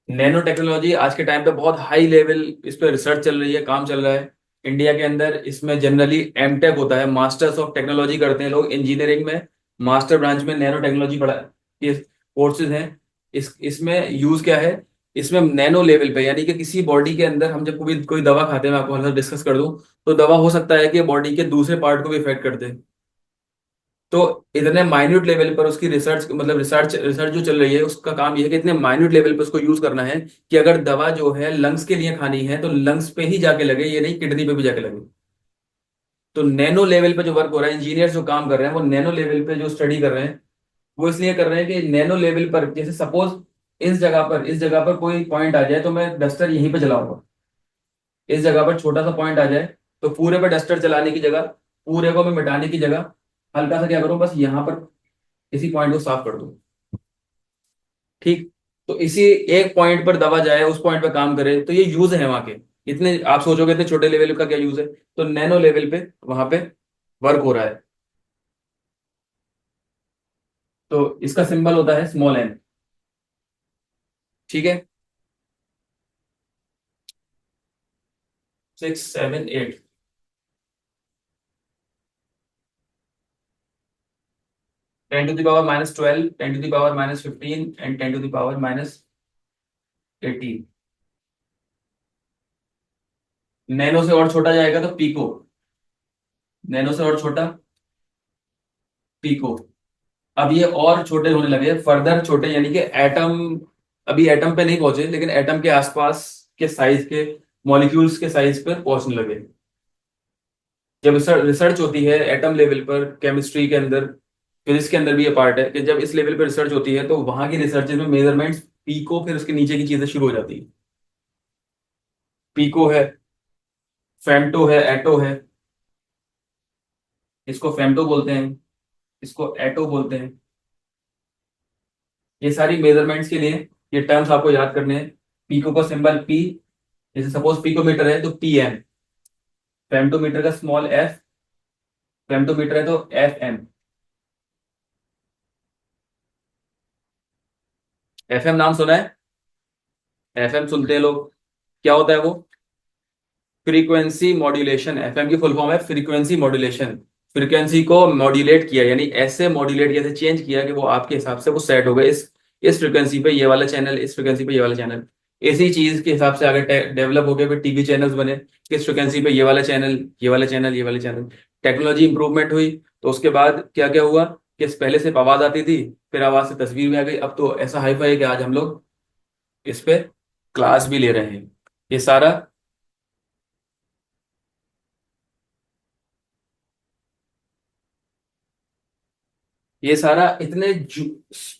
नैनो टेक्नोलॉजी आज के टाइम पे बहुत हाई लेवल इस पे रिसर्च चल रही है, काम चल रहा है इंडिया के अंदर। इसमें जनरली एमटेक होता है, मास्टर्स ऑफ टेक्नोलॉजी करते हैं लोग इंजीनियरिंग में। मास्टर ब्रांच में नैनो टेक्नोलॉजी पढ़ा के कोर्सेज हैं। इसमें यूज क्या है, इसमें नैनो लेवल पे, यानी कि किसी बॉडी के अंदर हम जब कोई कोई दवा खाते हैं, मैं आपको हल्का डिस्कस कर दूं, तो दवा हो सकता है कि बॉडी के दूसरे पार्ट को भी इफेक्ट कर दे। तो इतने माइन्यूट लेवल पर उसकी रिसर्च, मतलब रिसर्च रिसर्च जो चल रही है उसका काम यह है कि इतने माइन्यूट लेवल पर उसको यूज करना है कि अगर दवा जो है लंग्स के लिए खानी है तो लंग्स पे ही जाके लगे, ये नहीं किडनी पे भी जाके लगे। तो नैनो लेवल पे जो वर्क हो रहा है, इंजीनियर जो काम कर रहे हैं वो नैनो लेवल पे जो स्टडी कर रहे हैं, वो इसलिए कर रहे हैं कि नैनो लेवल पर, जैसे सपोज इस जगह पर कोई पॉइंट आ जाए तो मैं डस्टर यहीं पे चलाऊंगा। इस जगह पर छोटा सा पॉइंट आ जाए तो पूरे पे डस्टर चलाने की जगह, पूरे को मैं मिटाने की जगह, हल्का सा क्या करूं, बस यहाँ पर इसी पॉइंट को साफ कर दूं। ठीक। तो इसी एक पॉइंट पर दवा जाए, उस पॉइंट पे काम करे, तो ये यूज है वहां के। इतने आप सोचोगे इतने छोटे लेवल का क्या यूज है, तो नैनो लेवल पे वहां पे वर्क हो रहा है। तो इसका सिंबल होता है स्मॉल एन। ठीक है। 6, 7, 8। 10⁻12, 10⁻15 एंड 10⁻18। नैनो से और छोटा जाएगा तो पीको, नैनो से और छोटा पीको। अब ये और छोटे होने लगे, फर्दर छोटे, यानी कि एटम। अभी एटम पे नहीं पहुंचे लेकिन एटम के आसपास के साइज के मॉलिक्यूल्स के साइज पर पहुंचने लगे। जब रिसर्च होती है एटम लेवल पर, केमिस्ट्री के अंदर, फिजिक्स के अंदर भी ये पार्ट है कि जब इस लेवल पर रिसर्च होती है तो वहां की रिसर्च में मेजरमेंट्स पीको, फिर उसके नीचे की चीजें शुरू हो जाती है। पीको है, फेम्टो है, एटो है। इसको फेम्टो बोलते हैं, इसको एटो बोलते हैं। ये सारी मेजरमेंट्स के लिए ये टर्म्स आपको याद करने हैं। पीको का सिंबल पी, जैसे सपोज पिकोमीटर है तो पीएम। फेम्टोमीटर का स्मॉल एफ, फेम्टोमीटर है तो एफ एम। एफ एम नाम सुना है, एफ एम सुनते हैं लोग। क्या होता है वो, फ्रीक्वेंसी मॉड्यूलेशन। एफएम की फुल फॉर्म है फ्रीक्वेंसी मॉड्यूलेशन। फ्रीक्वेंसी को मॉड्यूलेट किया, यानी ऐसे मॉड्यूलेट किया, ऐसे चेंज किया कि वो आपके हिसाब से वो सेट हो गए। इस फ्रीक्वेंसी पे ये वाला चैनल, इस फ्रीक्वेंसी पे ये वाला चैनल। इसी चीज के हिसाब से आगे डेवलप हो गए, फिर टीवी चैनल्स बने। किस फ्रीक्वेंसी पे ये वाला चैनल, ये वाला चैनल, ये वाला चैनल। टेक्नोलॉजी इंप्रूवमेंट हुई तो उसके बाद क्या क्या हुआ, कि पहले सिर्फ आवाज आती थी, फिर आवाज से तस्वीर भी आ गई। अब तो ऐसा हाई फाई है कि आज हम लोग इस पे क्लास भी ले रहे हैं। ये सारा, ये सारा इतने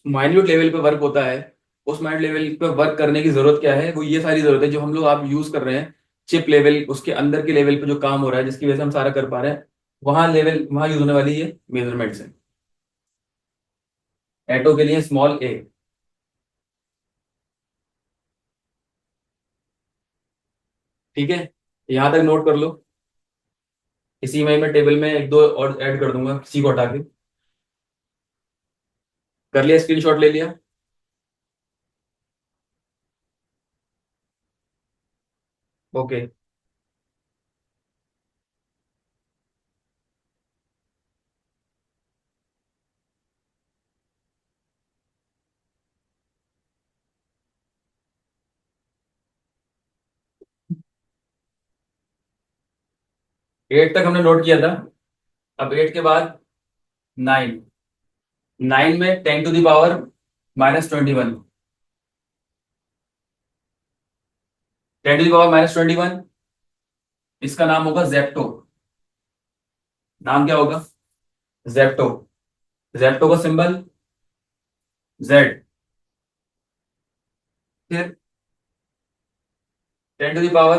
माइन्यूट लेवल पे वर्क होता है। उस माइन्यूट लेवल पे वर्क करने की जरूरत क्या है, वो ये सारी जरूरत है जो हम लोग आप यूज कर रहे हैं। चिप लेवल, उसके अंदर के लेवल पे जो काम हो रहा है जिसकी वजह से हम सारा कर पा रहे हैं, वहां लेवल, वहां यूज होने वाली ये मेजरमेंट्स है। एटो के लिए स्मॉल ए। ठीक है, यहां तक नोट कर लो। इसी में टेबल में एक दो और ऐड कर दूंगा, किसी को हटा के। कर लिया, स्क्रीनशॉट ले लिया। ओके। 8 तक हमने नोट किया था। अब 8 के बाद 9। 9 में 10 to the power -21। 10 to the power -21, इसका नाम होगा जेप्टो। नाम क्या होगा? जेप्टो। जेप्टो का सिंबल जेड। फिर 10 to the power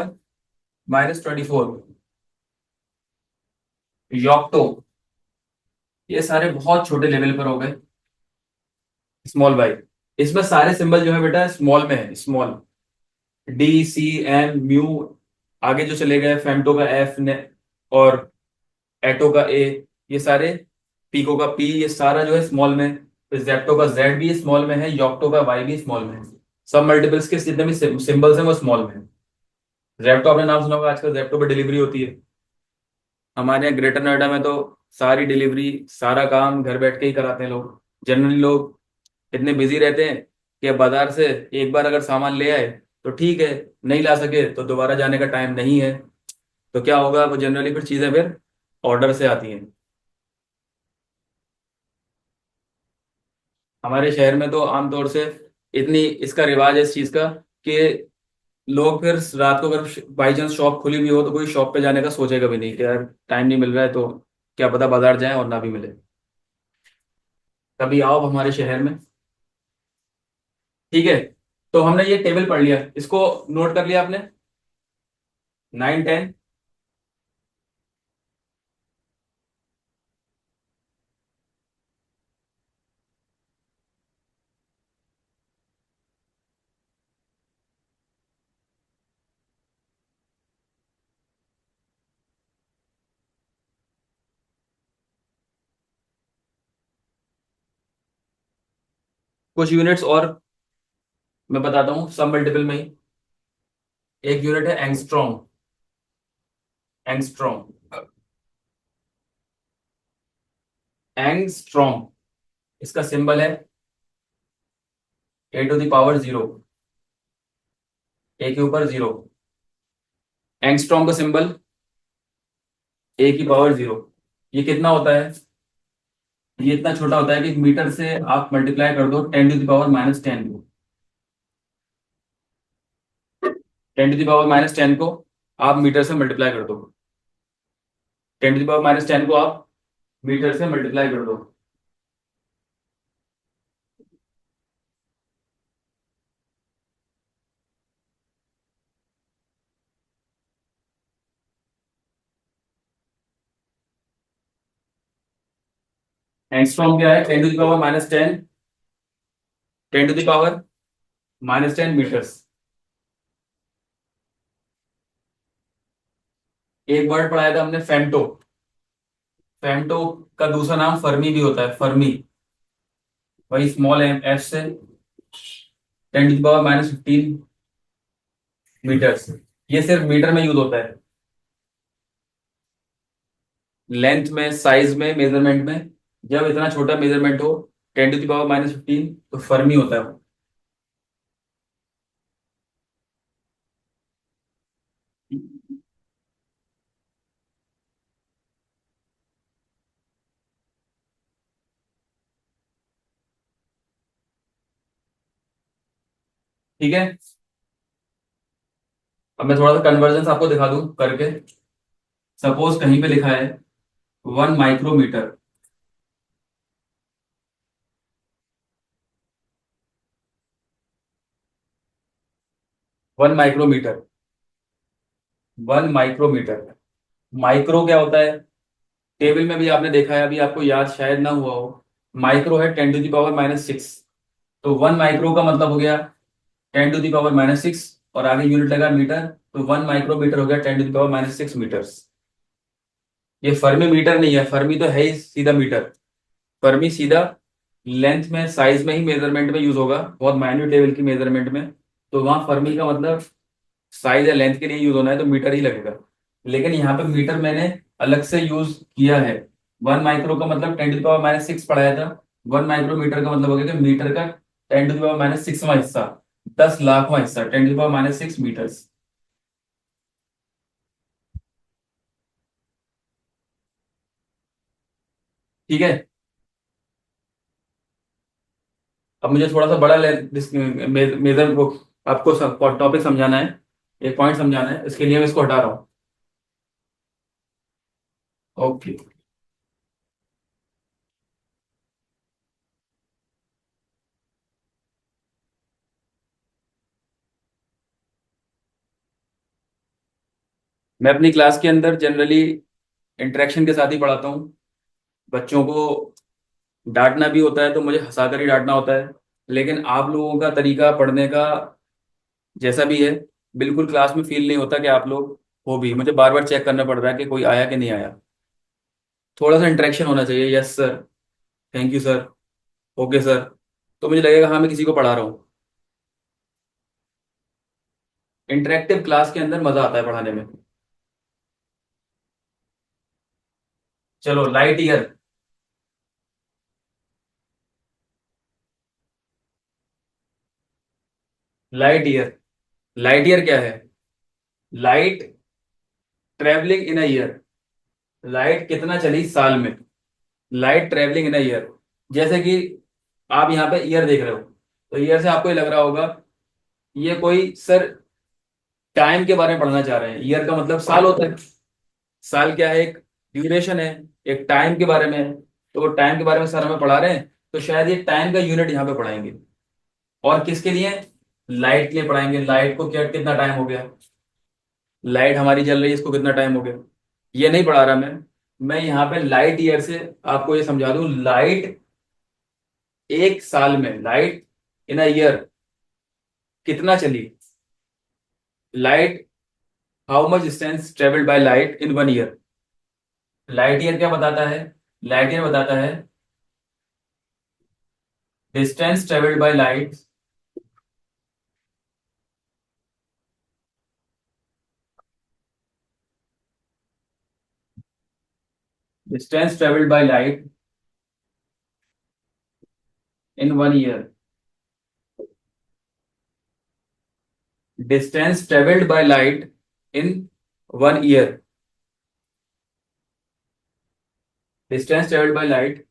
-24, यॉक्टो। ये सारे बहुत छोटे लेवल पर हो गए, स्मॉल बाई। इसमें सारे सिंबल जो है बेटा स्मॉल में है, small. D, C, M, mu. आगे जो चले गए, फेम्टो का एफ ने, और एटो का ए, ये सारे, पीको का पी, ये सारा जो है स्मॉल में। फिर जेप्टो का जेड भी स्मॉल में है, योक्टो का वाई भी स्मॉल में है। सब मल्टीपल्स के जितने भी सिंबल्स हैं वो स्मॉल में है। जेप्टो आपने नाम सुना होगा, आजकल जेप्टो पे डिलीवरी होती है। हमारे यहाँ ग्रेटर नोएडा में तो सारी डिलीवरी, सारा काम घर बैठ के ही कराते हैं लोग। जनरली लोग इतने बिजी रहते हैं कि अब बाजार से एक बार अगर सामान ले आए तो ठीक है, नहीं ला सके तो दोबारा जाने का टाइम नहीं है। तो क्या होगा, वो जनरली फिर चीजें फिर ऑर्डर से आती हैं। हमारे शहर में तो आमतौर से इतनी इसका रिवाज है इस चीज का, कि लोग फिर रात को अगर बाई चांस शॉप खुली भी हो तो कोई शॉप पे जाने का सोचेगा भी नहीं कि यार टाइम नहीं मिल रहा है, तो क्या पता बाजार जाए और ना भी मिले। कभी आओ हमारे शहर में। ठीक है, तो हमने ये टेबल पढ़ लिया, इसको नोट कर लिया आपने? 9, 10। कुछ यूनिट्स और मैं बताता हूँ, सब मल्टीपल में ही। एक यूनिट है एंगस्ट्रॉम। एंगस्ट्रॉम। एंगस्ट्रॉम, इसका सिंबल है A to the power 0। ए के ऊपर 0। एंगस्ट्रॉम का सिंबल A की पावर 0। ये कितना होता है? ये इतना छोटा होता है कि मीटर से आप मल्टीप्लाई कर दो 10 to the power -10 को। 10 to the power -10 को आप मीटर से मल्टीप्लाई कर दो। 10 to the power -10 को आप मीटर से मल्टीप्लाई कर दो। एंगस्ट्रॉम क्या है? 10 to the power -10। 10 to the power -10 metres. एक वर्ड पढ़ाया था हमने, फेम्टो। फेम्टो का दूसरा नाम फर्मी भी होता है, फर्मी। वही स्मॉल एम एफ से 10 to the power -15 मीटर्स। ये सिर्फ मीटर में यूज होता है, लेंथ में, साइज में, मेजरमेंट में। जब इतना छोटा मेजरमेंट हो, 10 to the power -15, तो फर्मी होता है वो। ठीक है, अब मैं थोड़ा सा कन्वर्जन आपको दिखा दूं करके। सपोज कहीं पे लिखा है 1 माइक्रोमीटर। 1 माइक्रोमीटर। 1 माइक्रोमीटर। माइक्रो क्या होता है? टेबल में भी आपने देखा है, अभी आपको याद शायद ना हुआ हो। माइक्रो है 10 to the power -6। तो 1 माइक्रो का मतलब हो गया 10 to the power -6, और आगे यूनिट लगा मीटर, तो 1 माइक्रोमीटर हो गया 10 to the power -6 मीटर्स। ये फर्मी मीटर नहीं है, फर्मी तो है ही सीधा मीटर। फर्मी सीधा लेंथ में, साइज में ही मेजरमेंट में यूज होगा, बहुत माइन्यूट लेवल की मेजरमेंट में। तो वहां फर्मी का मतलब साइज या लेंथ के लिए यूज होना है तो मीटर ही लगेगा। लेकिन यहाँ पे मीटर मैंने अलग से यूज किया है। 1 माइक्रो का मतलब 10 to the power -6 पढ़ाया था। 1 माइक्रोमीटर का मतलब हो गया कि मीटर का 10 to the power -6वां हिस्सा, 10 लाखवां हिस्सा, 10 to the power -6 मीटर्स। ठीक है, अब मुझे थोड़ा सा बड़ा मेजर वो आपको टॉपिक समझाना है, एक पॉइंट समझाना है, इसके लिए मैं इसको हटा रहा हूँ। ओके। मैं अपनी क्लास के अंदर जनरली इंटरेक्शन के साथ ही पढ़ाता हूँ। बच्चों को डांटना भी होता है तो मुझे हंसाकर ही डांटना होता है, लेकिन आप लोगों का तरीका पढ़ने का जैसा भी है, बिल्कुल क्लास में फील नहीं होता कि आप लोग हो भी। मुझे बार बार चेक करना पड़ रहा है कि कोई आया कि नहीं आया। थोड़ा सा इंटरेक्शन होना चाहिए। Yes sir, thank you sir, okay sir, तो मुझे लगेगा हाँ मैं किसी को पढ़ा रहा हूँ। इंटरेक्टिव क्लास के अंदर मजा आता है पढ़ाने में। चलो, light year. Light year. Light year क्या है? Light travelling in a year. Light कितना चली साल में। Light travelling in a year. जैसे कि आप यहाँ पे ईयर देख रहे हो, तो ईयर से आपको ये लग रहा होगा ये कोई सर टाइम के बारे में पढ़ना चाह रहे हैं। ईयर का मतलब साल होता है। साल क्या है? एक ड्यूरेशन है, एक टाइम के बारे में है। तो वो टाइम के बारे में सर हमें पढ़ा रहे हैं, तो शायद ये टाइम का यूनिट यहाँ पे पढ़ाएंगे। और किसके लिए? लाइट के लिए पढ़ाएंगे। लाइट को क्या कितना टाइम हो गया, लाइट हमारी जल रही है इसको कितना टाइम हो गया। ये नहीं पढ़ा रहा मैं यहाँ पे लाइट ईयर से आपको ये समझा दूं। लाइट एक साल में, लाइट इन अ ईयर कितना चली। Light, how much distance travelled by light in one year. Light year क्या बताता है? लाइट ईयर बताता है distance travelled by light. Distance travelled by light in one year. Distance travelled by light in one year. Distance travelled by light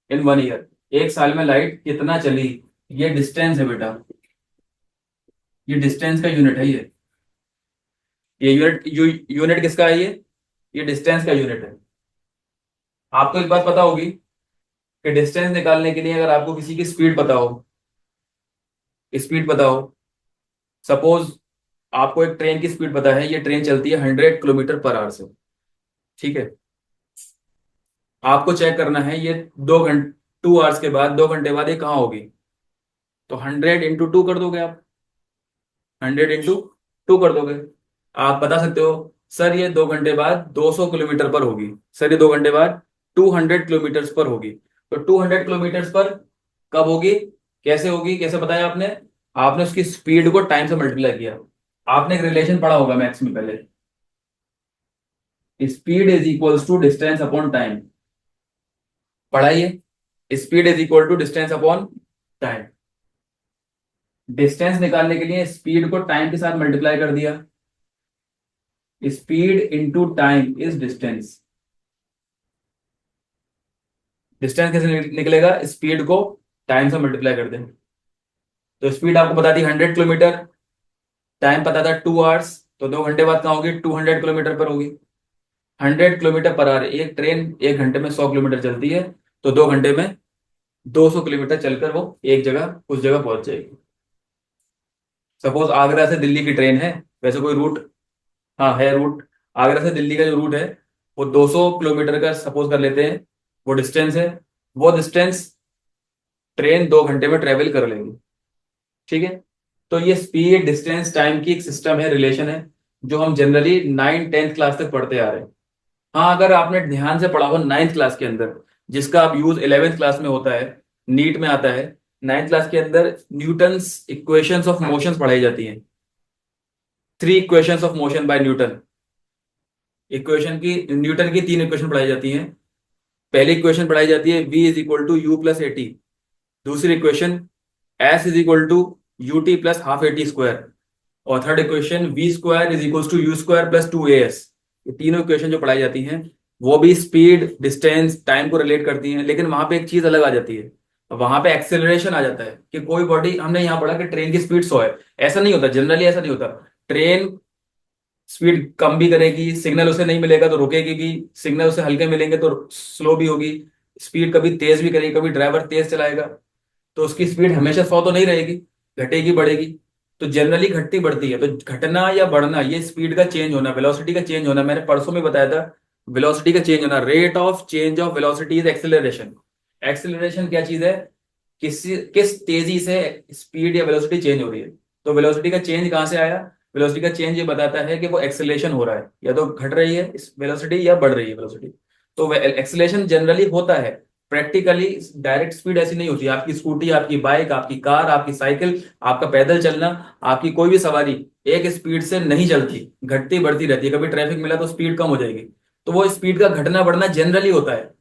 in one year. एक साल में लाइट कितना चली, ये डिस्टेंस है बेटा। ये डिस्टेंस का यूनिट है ये यूनिट किसका है ये डिस्टेंस का यूनिट है। आपको एक बात पता होगी कि डिस्टेंस निकालने के लिए अगर आपको किसी की स्पीड पता हो, स्पीड पता हो, सपोज आपको एक ट्रेन की स्पीड पता है, ये ट्रेन चलती है 100 किलोमीटर पर आवर से, ठीक है। आपको चेक करना है ये 2 घंटे, 2 आवर्स के बाद, 2 घंटे बाद ये कहाँ होगी। तो 100 × 2 कर दोगे आप। 100 × 2 कर दोगे। आप बता सकते हो सर ये 2 घंटे बाद 200 किलोमीटर पर होगी। सर ये 2 घंटे बाद 200 किलोमीटर पर होगी। तो 200 किलोमीटर पर कब होगी, कैसे होगी, कैसे बताया आपने? आपने उसकी स्पीड को टाइम से मल्टीप्लाई किया। आपने एक रिलेशन पढ़ा होगा मैथ्स में पहले, speed is equals to distance upon time. पढ़ाइए, speed is equal to distance upon time. Distance निकालने के लिए स्पीड को टाइम के साथ मल्टीप्लाई कर दिया। Speed into time is distance. Distance कैसे निकलेगा? स्पीड को टाइम से मल्टीप्लाई कर दें। तो स्पीड आपको बता दी 100 किलोमीटर, टाइम पता था 2 आवर्स, तो 2 घंटे बाद कहाँ होगी? 200 किलोमीटर पर होगी। 100 किलोमीटर पर आवर, एक ट्रेन 1 घंटे में 100 किलोमीटर चलती है, तो 2 घंटे में 200 किलोमीटर चलकर वो एक जगह उस जगह पहुंच जाएगी। सपोज आगरा से दिल्ली की ट्रेन है, वैसे कोई रूट, हाँ है रूट, आगरा से दिल्ली का जो रूट है वो 200 किलोमीटर का सपोज कर लेते हैं, वो डिस्टेंस है। वो डिस्टेंस ट्रेन 2 घंटे में ट्रेवल कर लेगी, ठीक है। तो ये स्पीड डिस्टेंस टाइम की एक सिस्टम है, रिलेशन है, जो हम जनरली 9th 10th क्लास तक पढ़ते आ रहे हैं। हाँ, अगर आपने ध्यान से पढ़ा हो 9th क्लास के अंदर, जिसका अब यूज 11th क्लास में होता है, नीट में आता है, 9th क्लास के अंदर न्यूटन्स इक्वेशंस ऑफ मोशंस पढ़ाई जाती हैं। 3 equations of motion by Newton. Equation की, न्यूटन की 3 इक्वेशन पढ़ाई जाती हैं। पहली इक्वेशन पढ़ाई जाती है v is equal to u plus a t. दूसरी equation s is equal to u t plus half a t square. और third equation v square is equal to u square plus 2as। ये तीनों इक्वेशन जो पढ़ाई जाती हैं वो भी स्पीड डिस्टेंस टाइम को रिलेट करती हैं, लेकिन वहां पे एक चीज अलग आ जाती है। वहां पे एक्सेलरेशन आ जाता है कि कोई बॉडी, हमने यहाँ पढ़ा कि ट्रेन की स्पीड 100 है, ऐसा नहीं होता, जनरली ऐसा नहीं होता। ट्रेन स्पीड कम भी करेगी, सिग्नल उसे नहीं मिलेगा तो रुकेगी भी, सिग्नल उसे हल्के मिलेंगे तो स्लो भी होगी, स्पीड कभी तेज भी करेगी, कभी ड्राइवर तेज चलाएगा तो उसकी स्पीड हमेशा 100 तो नहीं रहेगी, घटेगी बढ़ेगी। तो जनरली घटती बढ़ती है, तो घटना या बढ़ना ये स्पीड का चेंज होना, वेलोसिटी का चेंज होना, मैंने परसों में बताया था। वेलोसिटी का चेंज होना, rate of change of velocity is acceleration. Acceleration क्या चीज है, किस तेजी से स्पीड या वेलोसिटी चेंज हो रही है। तो वेलोसिटी का चेंज कहां से आया, वेलोसिटी का चेंज ये बताता है कि वो एक्सेलरेशन हो रहा है, या तो घट रही है इस वेलोसिटी या बढ़ रही है वेलोसिटी। तो एक्सेलरेशन जनरली होता है। प्रैक्टिकली डायरेक्ट स्पीड ऐसी नहीं होती, आपकी स्कूटी, आपकी बाइक, आपकी कार, आपकी साइकिल, आपका पैदल चलना, आपकी कोई भी सवारी एक स्पीड से नहीं चलती, घटती बढ़ती रहती है। कभी ट्रैफिक मिला तो स्पीड कम हो जाएगी, तो वो स्पीड का घटना बढ़ना जनरली होता है।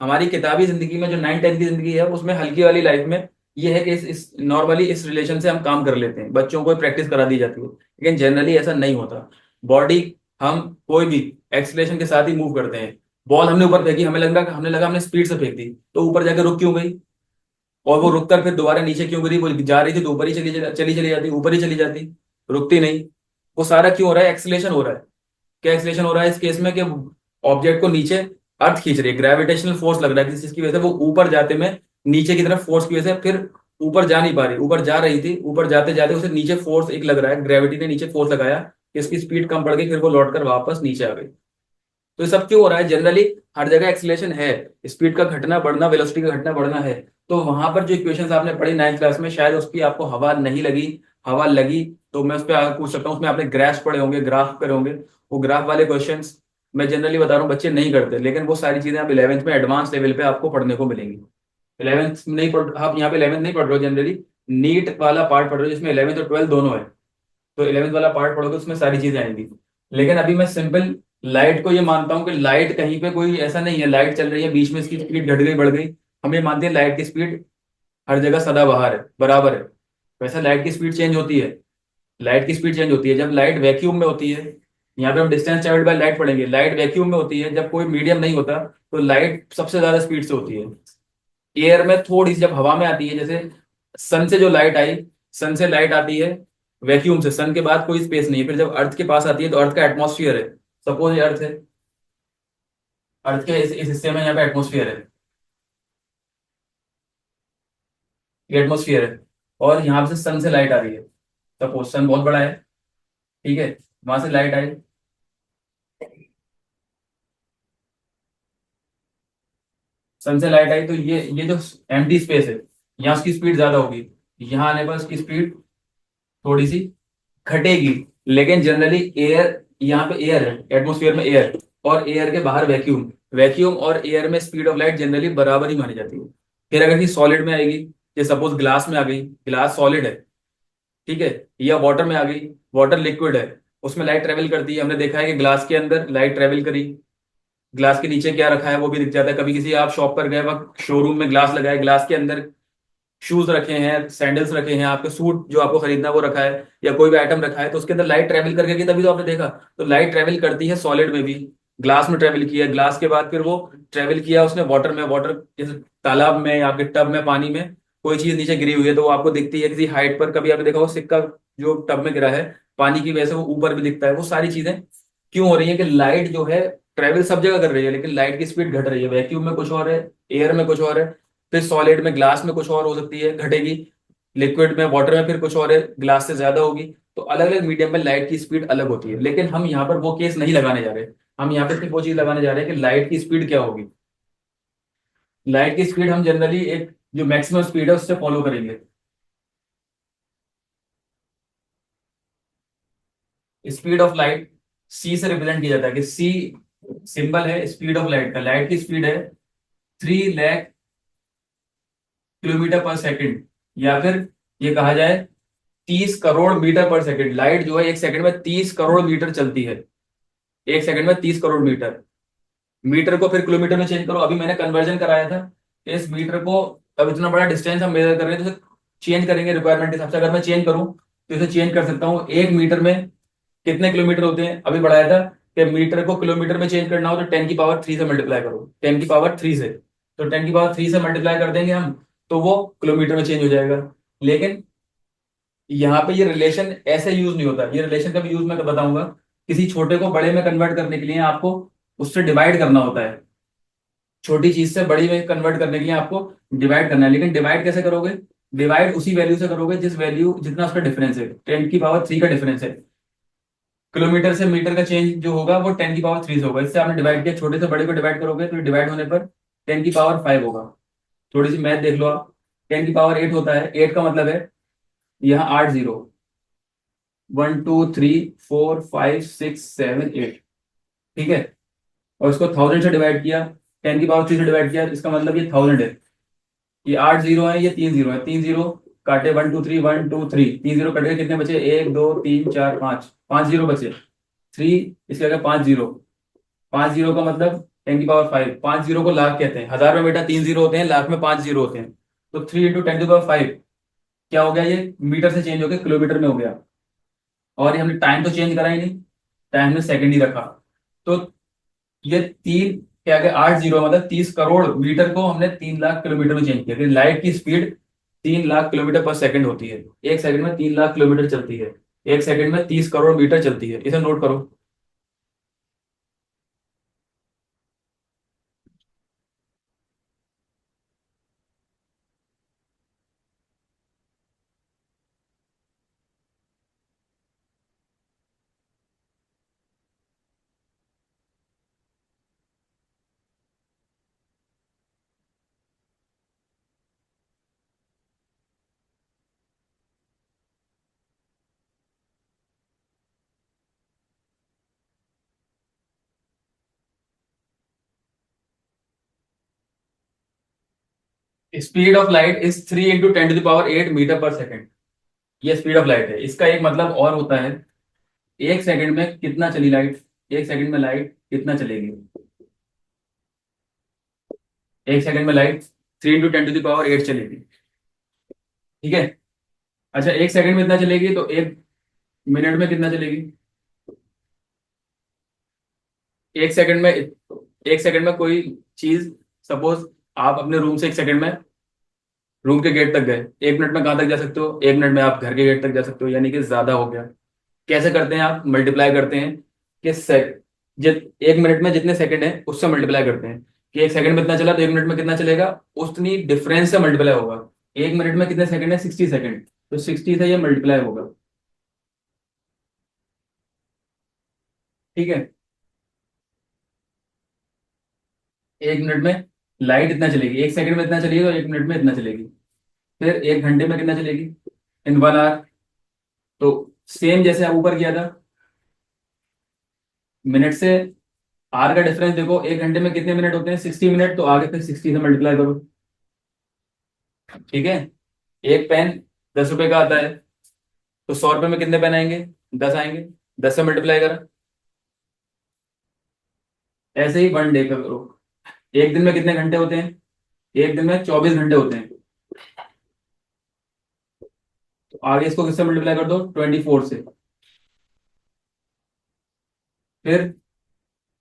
हमारी किताबी जिंदगी में जो 9-10 की जिंदगी है उसमें हल्की वाली लाइफ में ये है कि इस नॉर्मली इस रिलेशन से हम काम कर लेते हैं, बच्चों को प्रैक्टिस करा दी जाती है, लेकिन जनरली ऐसा नहीं होता। बॉडी, हम कोई भी एक्सलेशन के साथ ही मूव करते हैं। बॉल हमने ऊपर फेंकी, हमने लगा हमने स्पीड से फेंक दी, तो ऊपर जाकर रुक क्यों गई, और वो रुक कर फिर दोबारा नीचे क्यों गिरी, वो जा रही थी तो ऊपर ही चली जाती, ऊपर ही चली जाती, रुकती नहीं। वो सारा क्यों हो रहा है, एक्सलेशन हो रहा है। क्या एक्सलेशन हो रहा है इस केस में, कि ऑब्जेक्ट को नीचे अर्थ खींच रही है, ग्रेविटेशनल फोर्स लग रहा है किसी चीज की वजह से, वो ऊपर जाते में नीचे की तरफ फोर्स की वजह से फिर ऊपर जा नहीं पा रही, ऊपर जा रही थी, ऊपर जाते जाते उसे नीचे फोर्स एक लग रहा है, ग्रेविटी ने नीचे फोर्स लगाया कि इसकी स्पीड कम पड़ गई, फिर वो लौटकर वापस नीचे आ गई। तो ये सब क्यों हो रहा है, जनरली हर जगह एक्सीलरेशन है, स्पीड का घटना बढ़ना, वेलोसिटी का घटना बढ़ना है। तो वहां पर जो इक्वेशंस आपने पढ़ी 9th क्लास में, शायद उसकी आपको हवा नहीं लगी, हवा लगी तो मैं उस पर आगे पूछ सकता हूँ, उसमें आपने ग्राफ पढ़े होंगे, ग्राफ पढ़े होंगे। वो ग्राफ वाले क्वेश्चंस मैं जनरली बता रहा हूँ बच्चे नहीं करते, लेकिन वो सारी चीजें आप 11th में एडवांस लेवल पे आपको पढ़ने को मिलेंगी। 11th नहीं पढ़, आप यहाँ पे 11th नहीं पढ़ रहे हो जनरली, नीट वाला पार्ट पढ़ रहे हो जिसमें 11th और 12th दोनों है। तो 11th वाला पार्ट पढ़ोगे उसमें सारी चीजें आएंगी। लेकिन अभी मैं सिंपल लाइट को ये मानता हूँ कि लाइट कहीं पे कोई ऐसा नहीं है, लाइट चल रही है बीच में इसकी स्पीड घट गई बढ़ गई, हम ये मानते हैं लाइट की स्पीड हर जगह सदाबहार है, बराबर है। वैसे लाइट की स्पीड चेंज होती है, लाइट की स्पीड चेंज होती है जब लाइट वैक्यूम में होती है। यहाँ पे हम डिस्टेंस ट्रेवल्ड बाय लाइट पढ़ेंगे, लाइट वैक्यूम में होती है, जब कोई मीडियम नहीं होता तो लाइट सबसे ज्यादा स्पीड से होती है। एयर में थोड़ी सी, जब हवा में आती है, जैसे सन से जो लाइट आई, सन से लाइट आती है वैक्यूम से, सन के बाद कोई स्पेस नहीं है, फिर जब अर्थ के पास आती है तो अर्थ का एटमॉस्फेयर है, सपोज ये अर्थ है, अर्थ के इस हिस्से में यहाँ पे एटमॉस्फेयर है, ये एटमॉस्फेयर है, और यहाँ से सन से लाइट आ रही है, सपोज सन बहुत बड़ा है, ठीक है, वहां से लाइट आई, सन से लाइट आई तो ये जो एम्प्टी स्पेस है, यहाँ उसकी स्पीड ज्यादा होगी, यहाँ आने पर उसकी स्पीड थोड़ी सी घटेगी। लेकिन जनरली एयर, यहाँ पे एयर है, एटमोस्फियर में एयर, और एयर के बाहर वैक्यूम, वैक्यूम और एयर में स्पीड ऑफ लाइट जनरली बराबर ही मानी जाती है। फिर अगर ये सॉलिड में आएगी, ये सपोज ग्लास में आ गई, ग्लास सॉलिड है, ठीक है, या वाटर में आ गई, वाटर लिक्विड है, उसमें लाइट ट्रेवल करती है, हमने देखा है कि ग्लास के अंदर लाइट ट्रेवल करी, ग्लास के नीचे क्या रखा है वो भी दिख जाता है। कभी किसी आप शॉप पर गए, वक्त शोरूम में ग्लास लगाए, ग्लास के अंदर शूज रखे हैं, सैंडल्स रखे हैं, आपके सूट जो आपको खरीदना है वो रखा है, या कोई भी आइटम रखा है, तो उसके अंदर लाइट ट्रेवल करके की, तभी तो आपने देखा। तो लाइट ट्रेवल करती है सॉलिड में भी, ग्लास में ट्रेवल किया, ग्लास के बाद फिर वो ट्रेवल किया उसने वाटर में, वाटर जैसे तालाब में या आपके टब में, पानी में कोई चीज नीचे गिरी हुई है तो वो आपको दिखती है किसी हाइट पर, कभी आपने देखा वो सिक्का जो टब में गिरा है पानी की वजह से वो ऊपर भी दिखता है। वो सारी चीजें क्यों हो रही है कि लाइट जो है ट्रेवल सब जगह कर रही है, लेकिन लाइट की स्पीड घट रही है, वैक्यूम में कुछ और है, एयर में कुछ और है, फिर सॉलिड में ग्लास में कुछ और हो सकती है घटेगी, लिक्विड में वाटर में फिर कुछ और है, ग्लास से ज्यादा होगी। तो अलग अलग मीडियम में लाइट की स्पीड अलग होती है, लेकिन हम यहाँ पर वो केस नहीं लगाने जा रहे। हम यहाँ पे सिर्फ वो चीज लगाने जा रहे हैं कि लाइट की स्पीड क्या होगी। लाइट की स्पीड हम जनरली एक जो मैक्सिमम स्पीड है उससे फॉलो करेंगे। स्पीड ऑफ लाइट सी से रिप्रेजेंट किया जाता है, कि सी सिंबल है स्पीड ऑफ लाइट का, लाइट की स्पीड है 3 लाख किलोमीटर पर सेकंड, या फिर ये कहा जाए 30 करोड़ मीटर पर सेकंड। लाइट जो है एक सेकंड में 30 करोड़ मीटर चलती है, एक सेकंड में 30 करोड़ मीटर। मीटर को फिर किलोमीटर में चेंज करो, अभी मैंने कन्वर्जन कराया था कि इस मीटर को, अब इतना बड़ा डिस्टेंस हम मेजर कर रहे हैं तो इसे चेंज करेंगे रिक्वायरमेंट के हिसाब से। अगर मैं चेंज करूं तो इसे चेंज कर सकता हूँ, 1 मीटर में कितने किलोमीटर होते हैं, अभी बढ़ाया था कि मीटर को किलोमीटर में चेंज करना हो तो 10 की पावर 3 से मल्टीप्लाई करो, 10 की पावर 3 से, तो 10 की पावर 3 से मल्टीप्लाई कर देंगे हम, तो वो किलोमीटर में चेंज हो जाएगा। लेकिन यहाँ पे ये रिलेशन ऐसे यूज नहीं होता, ये रिलेशन का भी यूज मैं बताऊंगा। किसी छोटे को बड़े में कन्वर्ट करने के लिए आपको उससे डिवाइड करना होता है, छोटी चीज से बड़ी में कन्वर्ट करने के लिए आपको डिवाइड करना है। लेकिन डिवाइड कैसे करोगे? डिवाइड उसी वैल्यू से करोगे जिस वैल्यू जितना उसका डिफरेंस है, 10 की पावर 3 का डिफरेंस है। किलोमीटर से मीटर का चेंज जो होगा वो 10 की पावर 3 से होगा। इससे आपने डिवाइड किया, छोटे से बड़े को डिवाइड करोगे तो डिवाइड होने पर 10 की पावर 5 होगा। थोड़ी सी मैथ देख लो आप। 10 की पावर 8 होता है, 8 का मतलब है यहाँ 8 जीरो, 1 2 3 4 5 6 7 8। ठीक है, और इसको 1000 से डिवाइड किया, 10 की पावर 3 से डिवाइड किया, इसका मतलब ये 1000 है। ये 8 जीरो है, ये 3 जीरो है, 3 जीरो काटे, 1 2 3, 1 2 3, 3 जीरो कट गए, कितने बचे? 1 2 3 4 5, 5 जीरो बचे। थ्री, इसके आगे 5 जीरो। 5 जीरो का मतलब 10 की पावर 5। 5 जीरो को लाख कहते हैं, हजार में बेटा 3 जीरो होते हैं, लाख में 5 जीरो होते हैं। तो 3 × 10 की पावर 5 क्या हो गया? ये मीटर से चेंज हो गया किलोमीटर में हो गया। और ये हमने टाइम तो चेंज करा ही नहीं, टाइम में सेकंड ही रखा। तो ये तीन के आगे 8 जीरो मतलब 30 करोड़ मीटर को हमने 3 लाख किलोमीटर में चेंज किया। लाइट की स्पीड 3 लाख किलोमीटर पर सेकंड होती है, एक सेकंड में 3 लाख किलोमीटर चलती है, एक सेकंड में 30 करोड़ मीटर चलती है। इसे नोट करो। स्पीड ऑफ लाइट इज 3 × 10⁸ ये स्पीड ऑफ लाइट है। इसका एक मतलब और होता है, एक सेकंड में कितना चली लाइट, एक सेकंड में लाइट कितना चलेगी। एक सेकंड में लाइट 3 × 10⁸ चलेगी। ठीक है। अच्छा, एक सेकंड में इतना चलेगी तो एक मिनट में कितना चलेगी? एक सेकंड में, एक सेकंड में कोई चीज, सपोज आप अपने रूम से एक सेकंड में रूम के गेट तक गए, 1 मिनट में कहाँ तक जा सकते हो? 1 मिनट में आप घर के गेट तक जा सकते हो, यानी कि ज्यादा हो गया। कैसे करते हैं? आप मल्टीप्लाई करते हैं कि सेक जित 1 मिनट में जितने सेकंड है उससे मल्टीप्लाई करते हैं कि एक सेकंड में इतना चला तो 1 मिनट में कितना चलेगा, उतनी डिफरेंस से मल्टीप्लाई होगा। 1 मिनट में कितने सेकंड है? 60 सेकंड, तो 60 से ये मल्टीप्लाई होगा। ठीक है। 1 मिनट में लाइट इतना चलेगी, एक सेकंड में इतना चलेगी, तो 1 मिनट में इतना चलेगी। फिर 1 घंटे में कितना चलेगी? इन 1 आवर। तो सेम जैसे आप ऊपर किया था, मिनट से आर का डिफरेंस देखो, 1 घंटे में कितने मिनट होते हैं? 60 मिनट, तो आगे फिर 60 से मल्टीप्लाई करो। ठीक है। एक पेन 10 रुपए का आता है, तो 100 रुपए में कितने पेन आएंगे? 10 आएंगे। 10 से मल्टीप्लाई करा। ऐसे ही 1 डे का करो। एक दिन में कितने घंटे होते हैं? एक दिन में 24 घंटे होते हैं, तो आगे इसको किससे मल्टीप्लाई कर दो? 24 से। फिर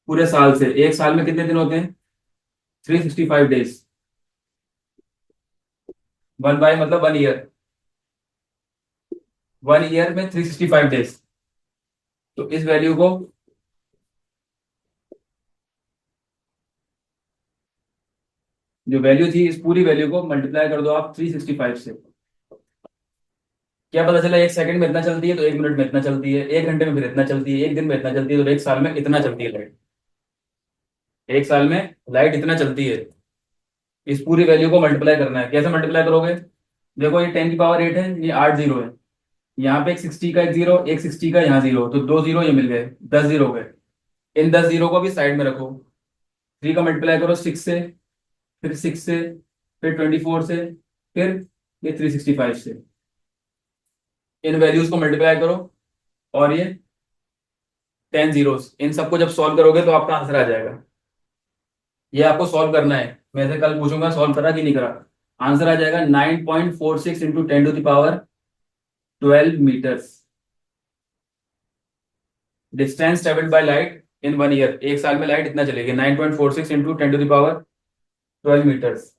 पूरे साल से, एक साल में कितने दिन होते हैं? 365 डेज। 1 बाय मतलब 1 ईयर, 1 ईयर में 365 डेज। तो इस वैल्यू को, जो वैल्यू थी, इस पूरी वैल्यू को मल्टीप्लाई कर दो आप 365 से। क्या पता चला? एक सेकंड में इतना चलती है तो 1 मिनट में इतना चलती है, 1 घंटे में फिर इतना चलती है, एक दिन में इतना चलती है, तो एक साल में इतना चलती है लाइट। एक साल में लाइट इतना चलती है। इस पूरी वैल्यू को मल्टीप्लाई करना है। कैसे मल्टीप्लाई करोगे? देखो, ये 10 की पावर 8 है, ये 8 जीरो है, यहाँ पे एक 60 का एक जीरो, एक 60 का यहाँ जीरो, तो 2 जीरो ये मिल गए, 10 जीरो हो गए। इन 10 जीरो को भी साइड में रखो। 3 का मल्टीप्लाई करो 6 से, फिर 6 से, फिर 24 से, फिर ये 365 से। इन वैल्यूज को मल्टीप्लाई करो, और ये 10 जीरोस, इन सबको जब सॉल्व करोगे तो आपका आंसर आ जाएगा। ये आपको सॉल्व करना है, मैं से कल पूछूंगा सॉल्व करा कि नहीं करा। आंसर आ जाएगा 9.46 × 10⁻12 metres. Distance travelled by light in 1 year, एक साल में लाइट इतना चलेगी, 9.46 × 10⁻12 मीटर्स।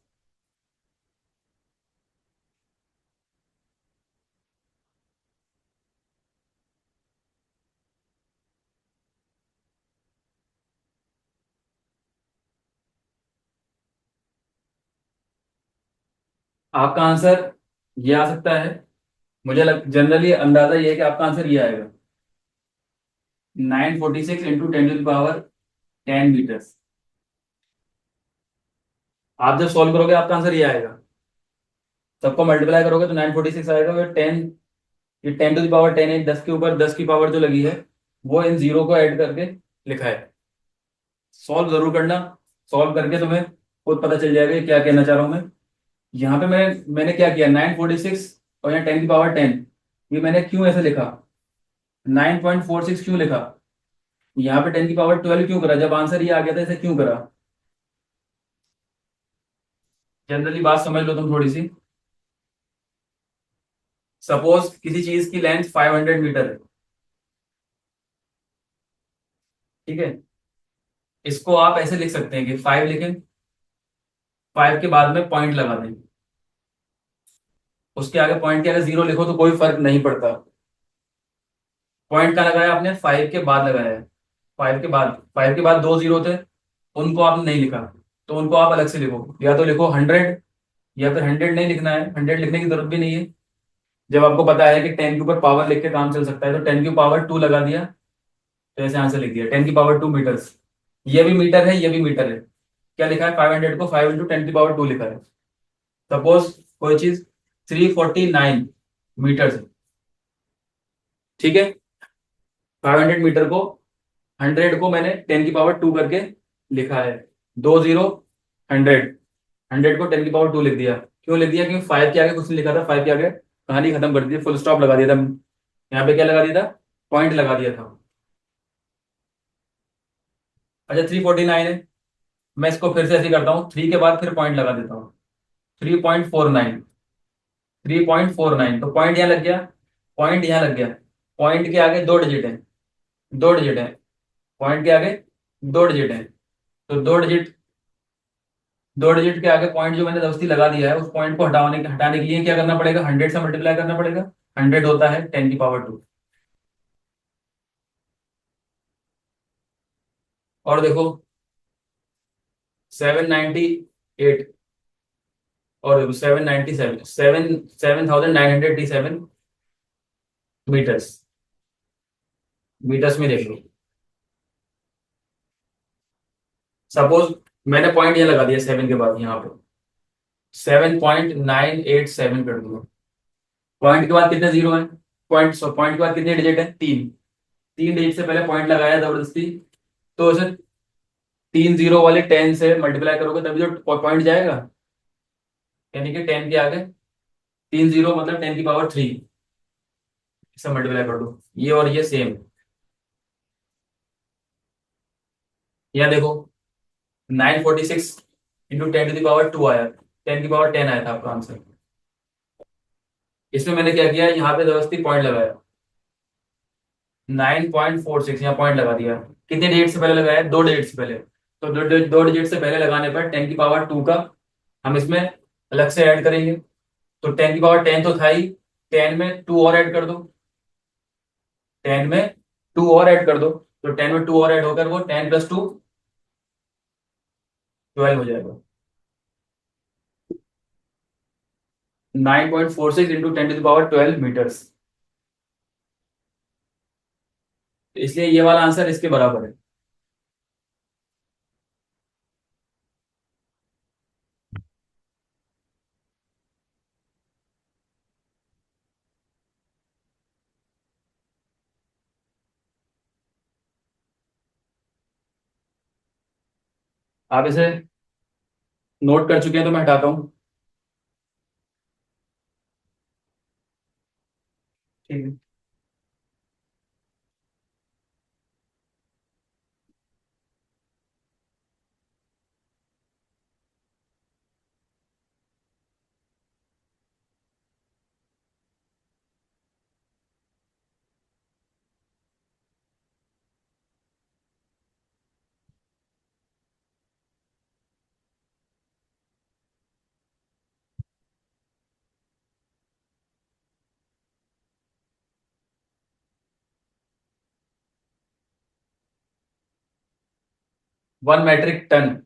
आपका आंसर ये आ सकता है। मुझे जनरली अंदाजा ये है कि आपका आंसर ये आएगा, 946 × 10⁻10 मीटर्स। आप जब सॉल्व करोगे आपका आंसर ये आएगा। सबको मल्टीप्लाई करोगे तो 946 आएगा, और 10, ये 10⁻10 है, 10 के ऊपर 10 की पावर जो लगी है वो इन जीरो को ऐड करके लिखा है। सॉल्व जरूर करना, सॉल्व करके तुम्हें खुद पता चल जाएगा कि क्या कहना चाह रहा हूं मैं। यहाँ पे मैंने क्या किया, 946 और यहाँ 10⁻10, ये मैंने क्यों ऐसे लिखा, 9.46 क्यों लिखा, यहाँ पे 10⁻12 क्यों करा, जब आंसर ये आ गया था ऐसे क्यों करा। जनरली बात समझ लो तुम थोड़ी सी। सपोज किसी चीज की लेंथ 500 मीटर है, ठीक है। इसको आप ऐसे लिख सकते हैं कि 5 लिखें, 5 के बाद में पॉइंट लगा दें, उसके आगे पॉइंट के आगे जीरो लिखो तो कोई फर्क नहीं पड़ता। पॉइंट का लगाया आपने, 5 के बाद लगाया है। 5 के बाद 2 जीरो थे, उनको आपने नहीं लिखा, तो उनको आप अलग से लिखो, या तो लिखो 100, या फिर 100 नहीं लिखना है, 100 लिखने की जरूरत भी नहीं है। जब आपको पता है कि 10 के ऊपर पावर लिख के काम चल सकता है, तो 10⁻2 लगा दिया, तो ऐसे आंसर लिख दिया, 10⁻2 मीटर्स। ये भी मीटर है, ये भी मीटर है। क्या लिखा है, 500 को 5 × 10⁻2 लिखा है। सपोज कोई चीज 349 मीटर्स है, ठीक है। 500 मीटर को, 100 को मैंने 10⁻2 करके लिखा है, 2 जीरो, 100, 100 को 10⁻2 लिख दिया। क्यों लिख दिया, क्योंकि 5 के आगे कुछ नहीं लिखा था, 5 के आगे कहानी खत्म कर दी, फुल स्टॉप लगा दिया था। यहाँ पे क्या लगा दिया था, पॉइंट लगा दिया था। अच्छा 349 है, मैं इसको फिर से ऐसे ही करता हूँ, 3 के बाद फिर पॉइंट लगा देता हूँ, 3.49, 3.49, तो पॉइंट यहाँ लग गया, पॉइंट यहाँ लग गया। पॉइंट के आगे 2 डिजिट है, 2 डिजिट है, पॉइंट के आगे 2 डिजिट है, तो 2 डिजिट, 2 डिजिट के आगे पॉइंट जो मैंने दोस्ती लगा दिया है, उस पॉइंट को हटाने के लिए क्या करना पड़ेगा, 100 से मल्टीप्लाई करना पड़ेगा। 100 होता है 10⁻2। और देखो 798, और देखो 797, 7,987 मीटर्स, मीटर्स में देख लो। सपोज मैंने पॉइंट ये लगा दिया 7 के बाद, यहाँ पे 7.987 कर दूंगा। पॉइंट के बाद कितने जीरो है, पॉइंट के बाद कितने डिजिट है, 3, 3 डिजिट से पहले पॉइंट लगाया जबरदस्ती, तो उसे 3 जीरो वाले 10 से मल्टीप्लाई करोगे तभी तो पॉइंट जाएगा। यानी कि 10 के आगे 3 जीरो मतलब 10⁻3, इसे मल्टीप्लाई कर दो, ये और ये सेम। यहाँ देखो 946 × 10⁻2 आया, 10⁻10 आया था आपका आंसर। इसमें मैंने क्या किया, यहाँ पे जबरदस्ती पॉइंट लगाया, 9.46 यहाँ पॉइंट लगा दिया। कितने डिजिट से पहले लगाया, 2 डिजिट से पहले, तो 2 डिजिट से पहले लगाने पर 10⁻2 का हम इसमें अलग से ऐड करेंगे। तो 10⁻10 तो था ही, 10 में 2 और ऐड कर दो, 10 में 2 और ऐड कर दो, तो 10 में 2 और ऐड होकर वो 10 + 2 12 हो जाएगा। 9.46 × 10⁻12 मीटर्स, इसलिए ये वाला आंसर इसके बराबर है। आप इसे नोट कर चुके हैं तो मैं हटाता हूँ, ठीक है। 1 मीट्रिक टन,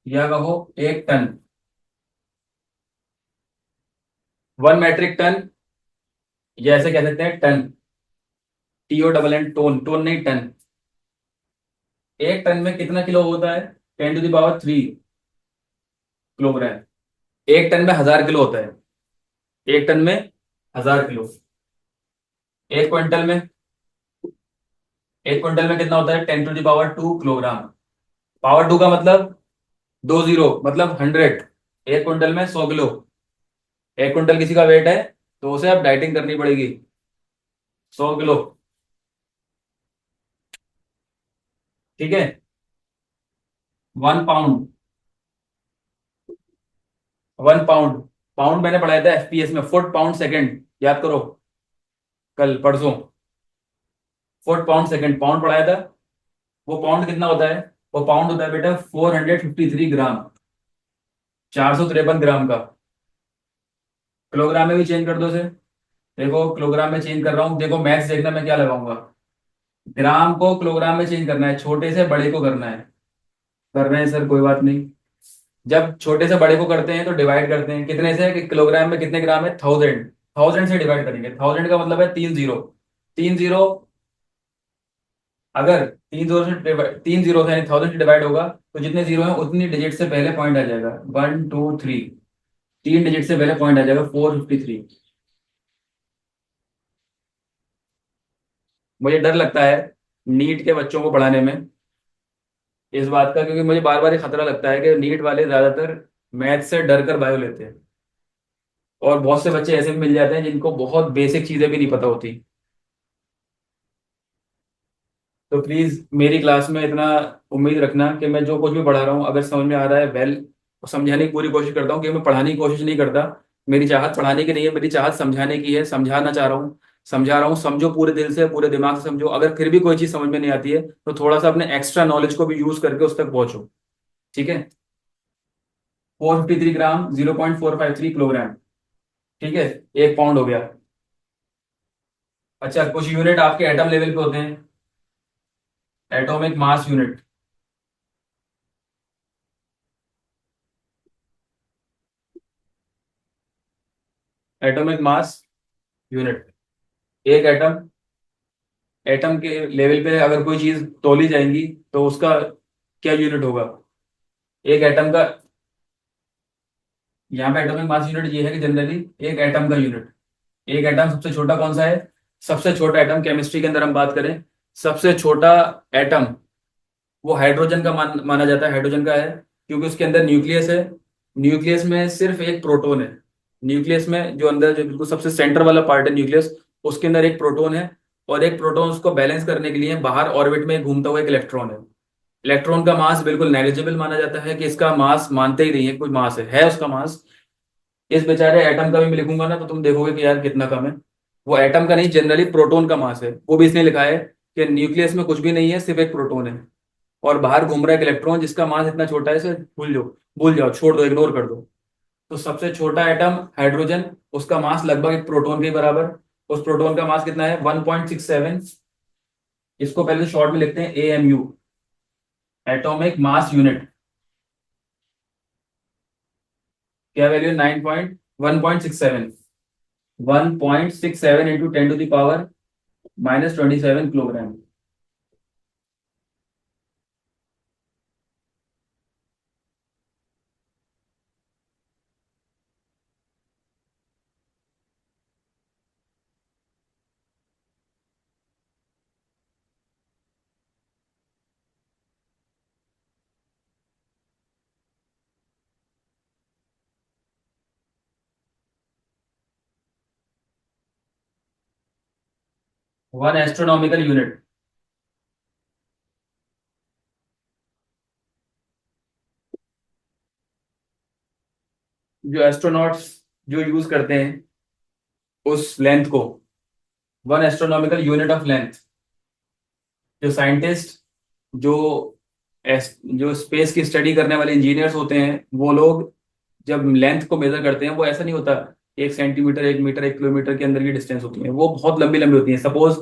या कहो 1 टन, 1 मेट्रिक टन, या ऐसे कह सकते हैं टन, TO टोन, टोन नहीं टन। एक टन में कितना किलो होता है? 10⁻³ किलोग्राम। एक टन में 1000 किलो होता है। एक टन में 1000 किलो। एक क्विंटल में, एक क्विंटल में कितना होता है? 10⁻² किलोग्राम। पावर टू का मतलब 20, मतलब 100। एक क्विंटल में 100 किलो। एक क्विंटल किसी का वेट है, तो उसे अब डाइटिंग करनी पड़ेगी। 100 किलो। ठीक है। 1 पाउंड। 1 पाउंड। पाउंड मैंने पढ़ाया था FPS में, फुट पाउंड सेकंड, याद करो, कल परसों। फुट पाउंड सेकंड, पाउंड पढ़ाया था। वो पाउंड कितना होता है? वो पाउंड होता है बेटा 453 ग्राम, 453 ग्राम का। किलोग्राम में भी चेंज कर दो उसे। देखो किलोग्राम में चेंज कर रहा हूँ, देखो मैथ्स देखना मैं क्या लगाऊंगा। ग्राम को किलोग्राम में चेंज करना है, छोटे से बड़े को करना है। कर रहे हैं सर, कोई बात नहीं। जब छोटे से बड़े को करते हैं तो डिवाइड करते हैं कितने से, कि किलोग्राम में कितने ग्राम है? 1000। 1000 से डिवाइड करेंगे, 1000 का मतलब है 3 जीरो। 3 जीरो। अगर 3 जीरो से 3 जीरो से यानी 1000 से डिवाइड होगा, तो जितने जीरो हैं उतनी डिजिट से पहले पॉइंट आ जाएगा। 1 2 3, 3 डिजिट से पहले पॉइंट आ जाएगा 453। मुझे डर लगता है नीट के बच्चों को पढ़ाने में इस बात का, क्योंकि मुझे बार बार ये खतरा लगता है कि नीट वाले ज्यादातर मैथ से डर कर बायो लेते हैं। और बहुत से बच्चे ऐसे भी मिल जाते हैं जिनको बहुत बेसिक चीजें भी नहीं पता होती। तो प्लीज मेरी क्लास में इतना उम्मीद रखना कि मैं जो कुछ भी पढ़ा रहा हूँ अगर समझ में आ रहा है, वेल, समझाने की पूरी कोशिश करता हूँ, कि मैं पढ़ाने की कोशिश नहीं करता। मेरी चाहत पढ़ाने की नहीं है, मेरी चाहत समझाने की है, समझाना चाह रहा हूँ। समझा रहा हूँ, समझो पूरे दिल से, पूरे दिमाग से समझो। अगर फिर भी कोई चीज समझ में नहीं आती है, तो थोड़ा सा अपने एक्स्ट्रा नॉलेज को भी यूज करके उस तक पहुंचो। ठीक है। 453 ग्राम, 0.453 किलोग्राम। ठीक है। 1 पाउंड हो गया। अच्छा, कुछ यूनिट आपके एटम लेवल पे होते हैं। Atomic mass unit. Atomic mass unit. एक एटम, एटम के लेवल पे अगर कोई चीज तोली जाएंगी, तो उसका क्या यूनिट होगा? एक एटम का, यहाँ पे एटॉमिक मास यूनिट ये है कि जनरली एक एटम का यूनिट, एक एटम सबसे छोटा कौन सा है? सबसे छोटा एटम केमिस्ट्री के अंदर हम बात करें, सबसे छोटा एटम वो हाइड्रोजन का माना जाता है। हाइड्रोजन का है क्योंकि उसके अंदर न्यूक्लियस है। न्यूक्लियस में सिर्फ एक प्रोटॉन है। न्यूक्लियस में जो अंदर जो बिल्कुल सबसे सेंटर वाला पार्ट है न्यूक्लियस, उसके अंदर एक प्रोटॉन है। और एक प्रोटॉन उसको बैलेंस करने के लिए बाहर ऑर्बिट में घूमता हुआ एक इलेक्ट्रॉन है। इलेक्ट्रॉन का मास बिल्कुल नेग्लिजिबल माना जाता है, कि इसका मास मानते ही नहीं है, कोई मास है उसका मास। इस बेचारे एटम का भी मैं लिखूंगा ना, तो तुम देखोगे कि यार कितना कम है। वो एटम का नहीं, जनरली प्रोटॉन का मास है। वो भी इसने लिखा है कि न्यूक्लियस में कुछ भी नहीं है, सिर्फ एक प्रोटॉन है। और बाहर घूम रहा है एक इलेक्ट्रॉन जिसका मास इतना छोटा है, इसे भूल जाओ। भूल जाओ, छोड़ दो, इग्नोर कर दो। तो सबसे छोटा एटम हाइड्रोजन, उसका मास लगभग एक प्रोटॉन के बराबर। उस प्रोटॉन का मास कितना है? 1.67। इसको पहले शॉर्ट में लिखते हैं AMU, एटॉमिक मास यूनिट। क्या value? 1.67। 1.67 into 10⁻³ -27 kilogram. 1 astronomical unit. जो एस्ट्रोनॉट्स जो यूज करते हैं उस लेंथ को, 1 एस्ट्रोनॉमिकल यूनिट ऑफ लेंथ। जो साइंटिस्ट, जो जो स्पेस की स्टडी करने वाले इंजीनियर्स होते हैं, वो लोग जब लेंथ को मेजर करते हैं, वो ऐसा नहीं होता 1 सेंटीमीटर, 1 मीटर, 1 किलोमीटर के अंदर की डिस्टेंस होती है। वो बहुत लंबी लंबी होती है। सपोज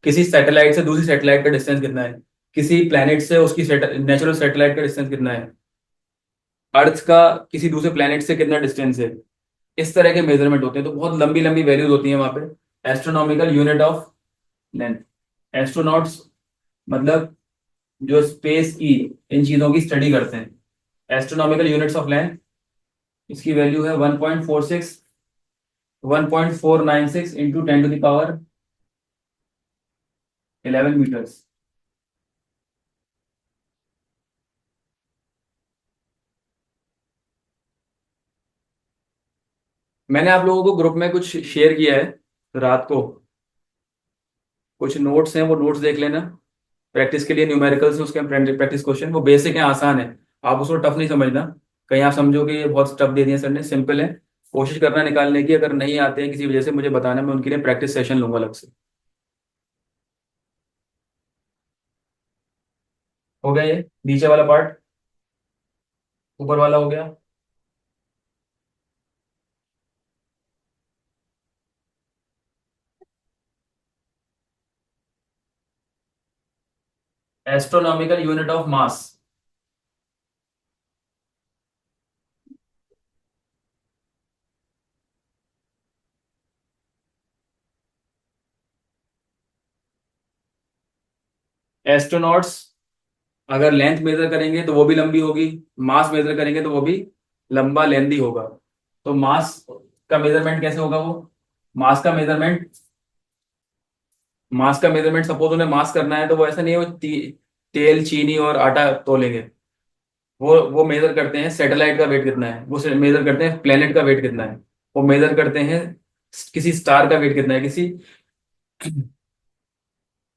किसी सैटेलाइट से दूसरी सैटेलाइट का डिस्टेंस कितना है? किसी प्लेनेट से उसकी नेचुरल सैटेलाइट का डिस्टेंस कितना है? अर्थ का किसी दूसरे प्लेनेट से कितना डिस्टेंस है? इस तरह के मेजरमेंट होते हैं, तो बहुत लंबी लंबी वैल्यूज होती हैं वहां पे। Astronomical unit of length, astronauts मतलब जो स्पेस की इन चीजों की स्टडी करते हैं। एस्ट्रोनॉमिकल यूनिट्स ऑफ लेंथ, इसकी वैल्यू है 1.496 into 10 to the power 11 metres. मैंने आप लोगों को ग्रुप में कुछ शेयर किया है रात को, कुछ नोट्स हैं, वो नोट्स देख लेना प्रैक्टिस के लिए। न्यूमेरिकल्स उसके प्रैक्टिस क्वेश्चन, वो बेसिक है, आसान है, आप उसको टफ नहीं समझना। कहीं आप समझोगे ये बहुत टफ दे दिया सर ने, सिंपल है। कोशिश करना निकालने की, अगर नहीं आते हैं किसी वजह से मुझे बताना, मैं उनके लिए प्रैक्टिस सेशन लूंगा अलग से। हो गया ये नीचे वाला पार्ट, ऊपर वाला हो गया। Astronomical unit of mass, astronauts अगर लेंथ मेजर करेंगे तो वो भी लंबी होगी, मास मेजर करेंगे तो वो भी लंबा लेंदी होगा। तो मास का मेजरमेंट कैसे होगा वो, मास का मेजरमेंट मास का मेजरमेंट सपोज उन्हें मास करना है, तो वो ऐसा नहीं है वो तेल चीनी और आटा तोलेंगे। वो मेजर करते हैं सैटेलाइट का वेट कितना है, वो मेजर करते हैं प्लेनेट का वेट कितना है, वो मेजर करते हैं किसी स्टार का वेट कितना है, किसी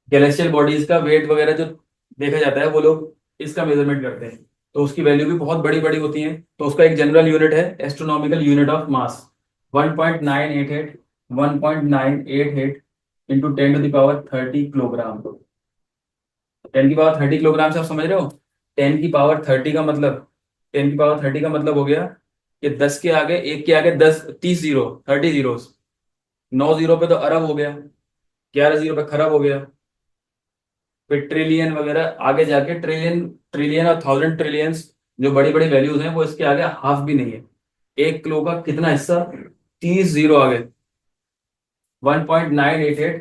गैलेक्सियल बॉडीज का वेट वगैरह जो देखा जाता है, वो लोग इसका मेजरमेंट करते हैं। तो उसकी वैल्यू भी बहुत बड़ी बड़ी होती है। तो उसका एक जनरल यूनिट है astronomical unit of mass, 1.988 into 10 to the power 30 kilogram. 10 की पावर 30 किलोग्राम से आप समझ रहे हो, 10 की पावर 30 का मतलब, 10 की पावर 30 का मतलब हो गया कि 10 के आगे, एक के आगे 10, 30 जीरो, 30 जीरोस। 9 जीरो पे तो अरब हो गया, 11 जीरो पे खरब हो गया, फिर ट्रिलियन वगैरह आगे जाके ट्रिलियन, ट्रिलियन और 1000 ट्रिलियंस, जो बड़ी बड़ी वैल्यूज हैं वो इसके आगे हाफ भी नहीं है। 1 किलो का कितना हिस्सा, 30 जीरो आ गए, 1.988।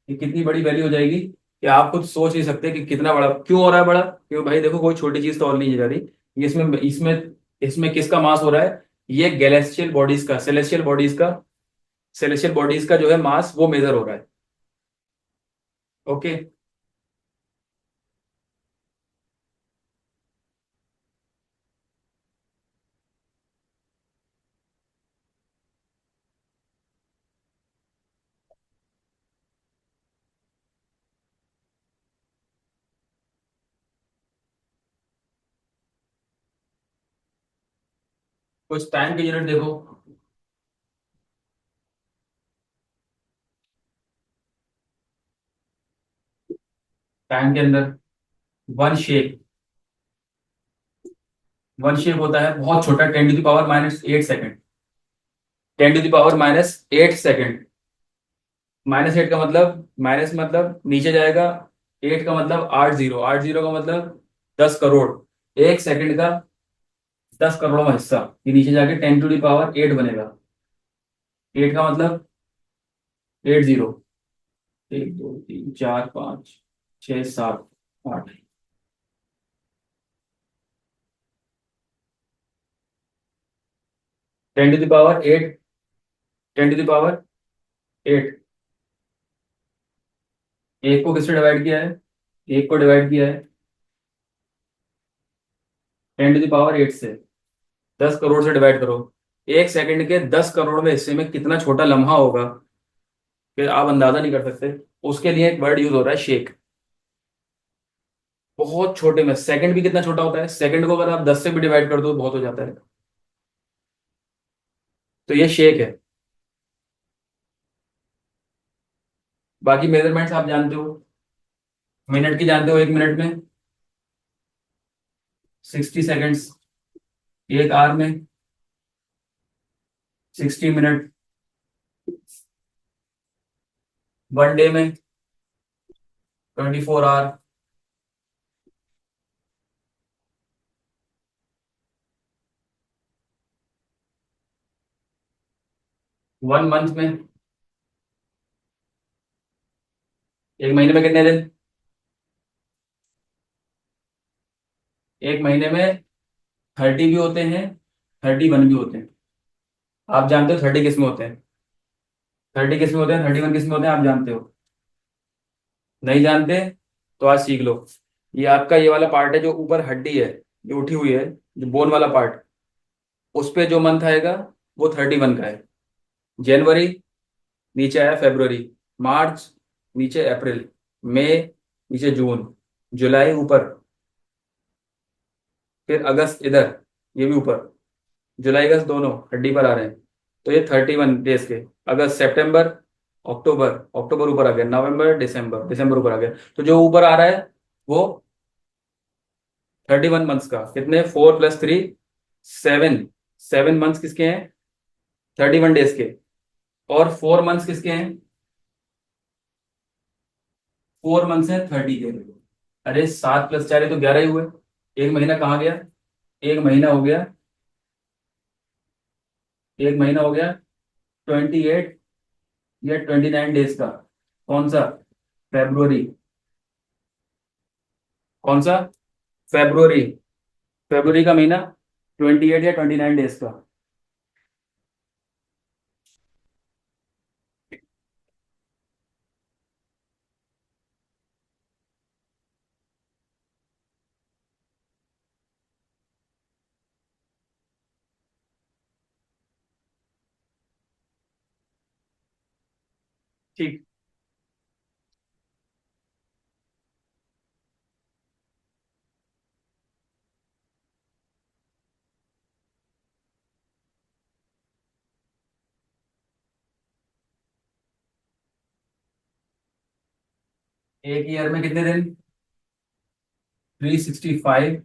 ये कितनी बड़ी वैल्यू हो जाएगी कि आप खुद सोच नहीं सकते कि कितना बड़ा क्यों हो रहा है बड़ा। क्यों भाई, देखो कोई छोटी चीज तो और नहीं जा रही। ये इसमें इसमें इसमें किसका मास हो रहा है, ये गैलेक्सियल बॉडीज का, सेलेस्टियल बॉडीज का जो है मास, वो मेजर हो रहा है। ओके। कुछ टाइम की यूनिट देखो, टाइम के अंदर वन शेप, वन शेप होता है बहुत छोटा, 10 to the power -8 second, 10 to the power -8 second. -8 का मतलब, माइनस मतलब नीचे जाएगा, 8 का मतलब 8 जीरो, 8 जीरो का मतलब 10 करोड़, 1 सेकंड का 10 करोड़वां हिस्सा, ये नीचे जाके 10 to the power 8 बनेगा। 8 का मतलब 8 zero, 1 2 3 4 5 6 7 8, 10 to the power 8, 10 to the power 8। एक को किससे डिवाइड किया है, एक को डिवाइड किया है 10 to the power 8 से, 10 करोड़ से डिवाइड करो। 1 सेकंड के 10 करोड़वें हिस्से में कितना छोटा लम्हा होगा कि आप अंदाजा नहीं कर सकते। उसके लिए एक वर्ड यूज हो रहा है शेक। बहुत छोटे में, सेकंड भी कितना छोटा होता है, सेकंड को अगर आप 10 से भी डिवाइड कर दो तो बहुत हो जाता है। तो ये शेक है। बाकी मेजरमेंट्स आप जानते हो, मिनट की जानते हो, 1 मिनट में 60 सेकेंड्स, 1 आवर में 60 मिनट, 1 डे में 24 आवर। वन मंथ में, एक महीने में कितने दिन? एक महीने में 30 भी होते हैं, 31 भी होते हैं। आप जानते हो 30 किस में होते हैं? 30 किस में होते हैं, 31 किस में होते हैं, आप जानते हो? नहीं जानते? तो आज सीख लो। ये आपका ये वाला पार्ट है जो ऊपर हड्डी है, जो उठी हुई है, जो बोन वाला पार्ट, उस पे जो मंथ आएगा वो 31 का है। जनवरी, नीचे आया फेब्रुवरी, मार्च, नीचे अप्रैल, मई, नीचे जून, जुलाई ऊपर, फिर अगस्त इधर, ये भी ऊपर, जुलाई अगस्त दोनों हड्डी पर आ रहे हैं। तो ये 31 डेज के। अगस्त, सितंबर, अक्टूबर, अक्टूबर ऊपर आ गया, नवंबर, दिसंबर, दिसंबर ऊपर आ गया। तो जो ऊपर आ रहा है वो 31 मंथ्स का। कितने? 4 + 3, 7। 7 मंथ्स किसके हैं? 31 डेज के। और 4 मंथ्स किसके हैं? 4 मंथ्स हैं 30 के। अरे 7 + 4, ये तो 11 ही हुए। एक महीना कहाँ गया? एक महीना हो गया, एक महीना हो गया 28 या 29 डेज का। कौन सा? फेब्रुवरी। कौन सा? फेब्रुवरी। फेब्रुवरी का महीना 28 या 29 डेज का। ठीक। एक ईयर में कितने दिन? 365।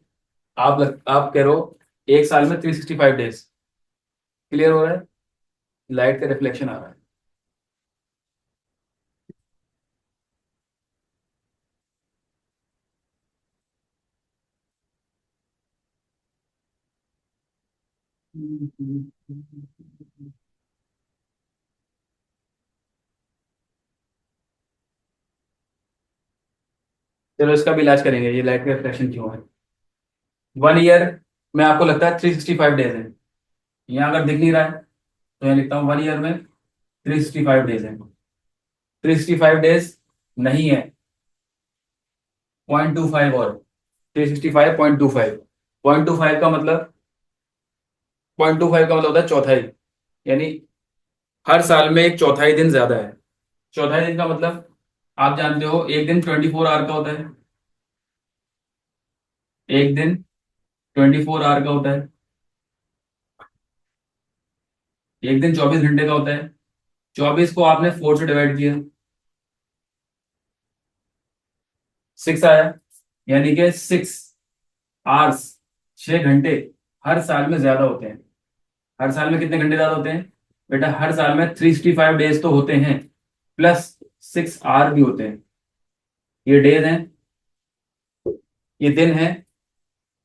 आप कह रहे हो एक साल में 365 डेज। क्लियर हो रहा है? लाइट का रिफ्लेक्शन आ रहा है। चलो इसका भी इलाज करेंगे, ये लाइट का रिफ्लेक्शन क्यों है। 1 ईयर में आपको लगता है 365 डेज है। यहाँ अगर दिख नहीं रहा है तो यहाँ लिखता हूँ 1 ईयर में 365 डेज है। 365 डेज नहीं है, 0.25 और। 365, 0.25। 0.25 का मतलब, 0.25 का मतलब होता है चौथाई। यानी हर साल में एक चौथाई दिन ज्यादा है। चौथाई दिन का मतलब आप जानते हो, एक दिन 24 आवर का होता है। एक दिन 24 आवर का होता है। एक दिन 24 घंटे का होता है। 24 को आपने 4 से डिवाइड किया, 6 आया। यानी कि 6 आवर्स, 6 घंटे हर साल में ज्यादा होते हैं। हर साल में कितने घंटे ज्यादा होते हैं बेटा? हर साल में 365 डेज तो होते हैं, प्लस 6 आवर भी होते हैं। ये डेज हैं, ये दिन है,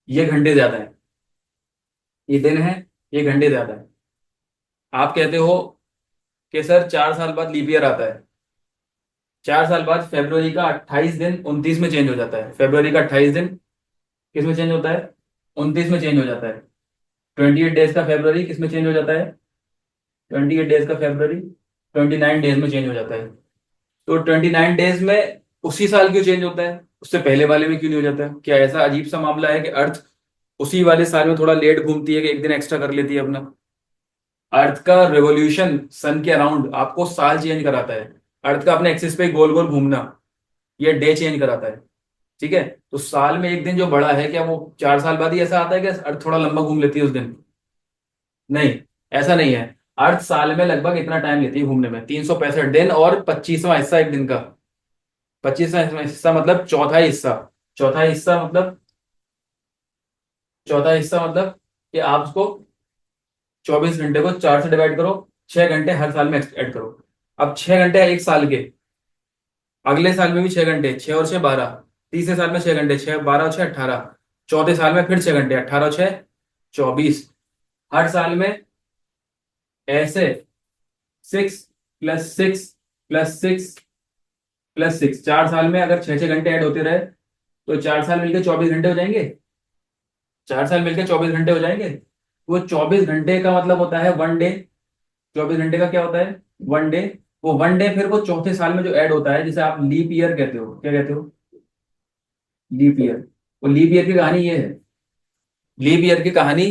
ये घंटे ज्यादा है। ये दिन है, ये घंटे ज्यादा है। आप कहते हो कि सर 4 साल बाद लीप ईयर आता है। 4 साल बाद फरवरी का 28 दिन 29 में चेंज हो जाता है। फरवरी का 28 दिन किस में चेंज होता है? 29 में चेंज हो जाता है। 28 डेज का फरवरी किस में चेंज हो जाता है? 28 डेज का फरवरी 29 डेज में चेंज हो जाता है। तो 29 डेज में उसी साल क्यों चेंज होता है, उससे पहले वाले में क्यों नहीं हो जाता है? क्या ऐसा अजीब सा मामला है कि अर्थ उसी वाले साल में थोड़ा लेट घूमती है कि एक दिन एक्स्ट्रा कर लेती है अपना? अर्थ का रेवोल्यूशन सन के अराउंड आपको साल चेंज कराता है। अर्थ का अपने एक्सिस पे गोल गोल घूमना ये डे चेंज कराता है। ठीक है? तो साल में एक दिन जो बड़ा है, क्या वो 4 साल बाद ही ऐसा आता है कि अर्थ थोड़ा लंबा घूम लेती है उस दिन? नहीं, ऐसा नहीं है। अर्थ साल में लगभग इतना टाइम लेती है घूमने में, 365 दिन और 25वां हिस्सा एक दिन का। 25वां हिस्सा मतलब चौथा हिस्सा। चौथा हिस्सा मतलब, चौथा हिस्सा मतलब कि आप उसको 24 घंटे को 4 से डिवाइड करो, 6 घंटे हर साल में ऐड करो। अब 6 घंटे एक साल के, अगले साल में भी 6 घंटे, 6 और 6 12। तीसरे साल में 6 घंटे, 6 12 और 6 18। चौथे साल में फिर 6 घंटे, 18 और 6 24। हर साल में ऐसे 6 प्लस 6 प्लस 6 प्लस 6, 4 साल में अगर 6 6 घंटे ऐड होते रहे तो 4 साल मिलकर 24 घंटे हो जाएंगे। 4 साल मिलकर 24 घंटे हो जाएंगे। वो 24 घंटे का मतलब होता है 1 डे। 24 घंटे का क्या होता है? 1 डे। वो 1 डे फिर वो चौथे साल में जो ऐड होता है, जिसे आप लीप ईयर कहते हो, क्या कहते हो? Leap year. वो लीप ईयर की कहानी ये है। लीप ईयर की कहानी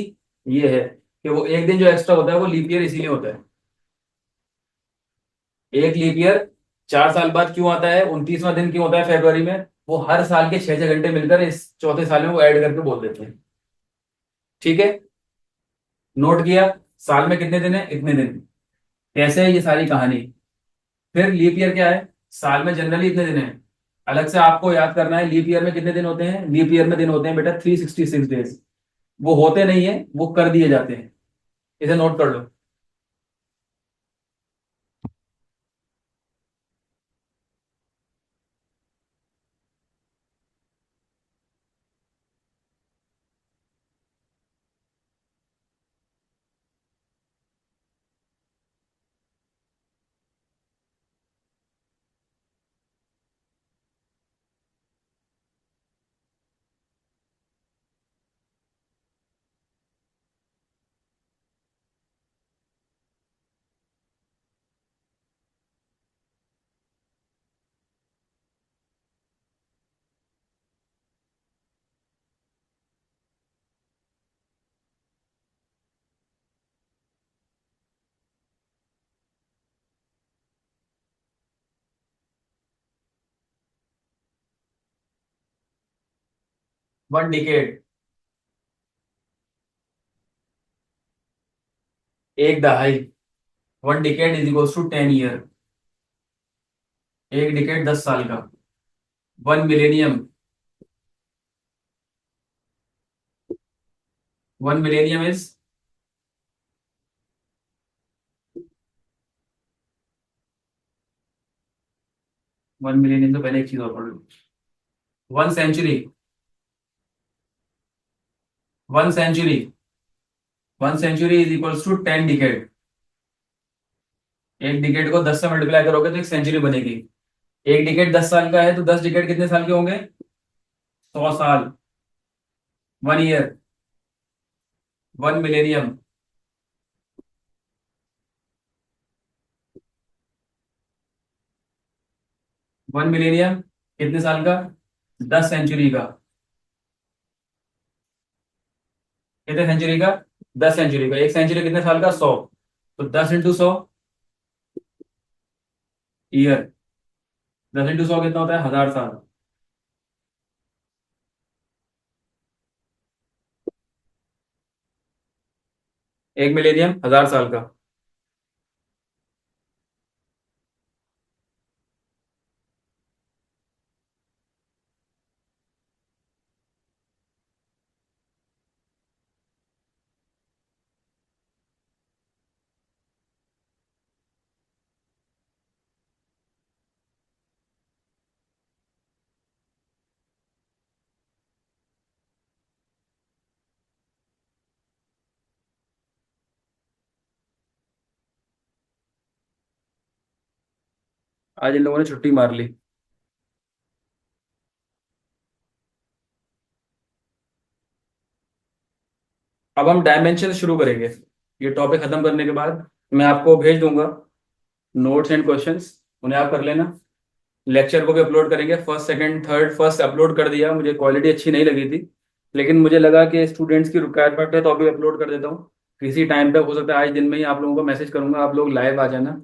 ये है कि वो एक दिन जो एक्स्ट्रा होता है वो लीप ईयर इसीलिए होता है। एक लीप ईयर 4 साल बाद क्यों आता है, 29वां दिन क्यों होता है फरवरी में? वो हर साल के 6 6 घंटे मिलकर इस चौथे साल में वो ऐड करके बोल देते हैं। ठीक है, नोट किया। साल में कितने दिन है? इतने दिन। कैसे है ये सारी कहानी? फिर लीप ईयर क्या है? साल में जनरली इतने दिन है। अलग से आपको याद करना है लीप ईयर में कितने दिन होते हैं। लीप ईयर में दिन होते हैं बेटा 366 डेज। वो होते नहीं है, वो कर दिए जाते हैं। इसे नोट कर लो। 1 डिकेड, एक दहाई। 1 decade is equal to 10 year. एक डिकेड 10 साल का। 1 मिलेनियम। 1 मिलेनियम इज 1 मिलेनियम से पहले एक चीज और पढ़ लो। 1 century. 1 century. 1 century is equals to 10 decade. एक डिकेड को 10 से मल्टीप्लाई करोगे तो एक सेंचुरी बनेगी। एक डिकेड 10 साल का है तो 10 डिकेड कितने साल के होंगे? 100 साल। 1 ईयर। 1 मिलेनियम। 1 मिलेनियम कितने साल का? 10 सेंचुरी का। कितने सेंचुरी का? 10 सेंचुरी का। एक सेंचुरी कितने साल का? 100। तो 10 इंटू 100 ईयर। 10 इंटू 100 कितना होता है? 1000 साल। 1 मिलेनियम 1000 साल का। आज इन लोगों ने छुट्टी मार ली। अब हम डायमेंशन शुरू करेंगे। ये टॉपिक खत्म करने के बाद मैं आपको भेज दूंगा नोट्स एंड क्वेश्चंस, उन्हें आप कर लेना। लेक्चर को भी अपलोड करेंगे, first second third. First upload कर दिया, मुझे क्वालिटी अच्छी नहीं लगी थी, लेकिन मुझे लगा कि स्टूडेंट्स की रिक्वायरमेंट है तो अभी अपलोड कर देता हूँ। किसी टाइम पे हो सकता है आज दिन में ही आप लोगों को मैसेज करूंगा, आप लोग लाइव आ जाना।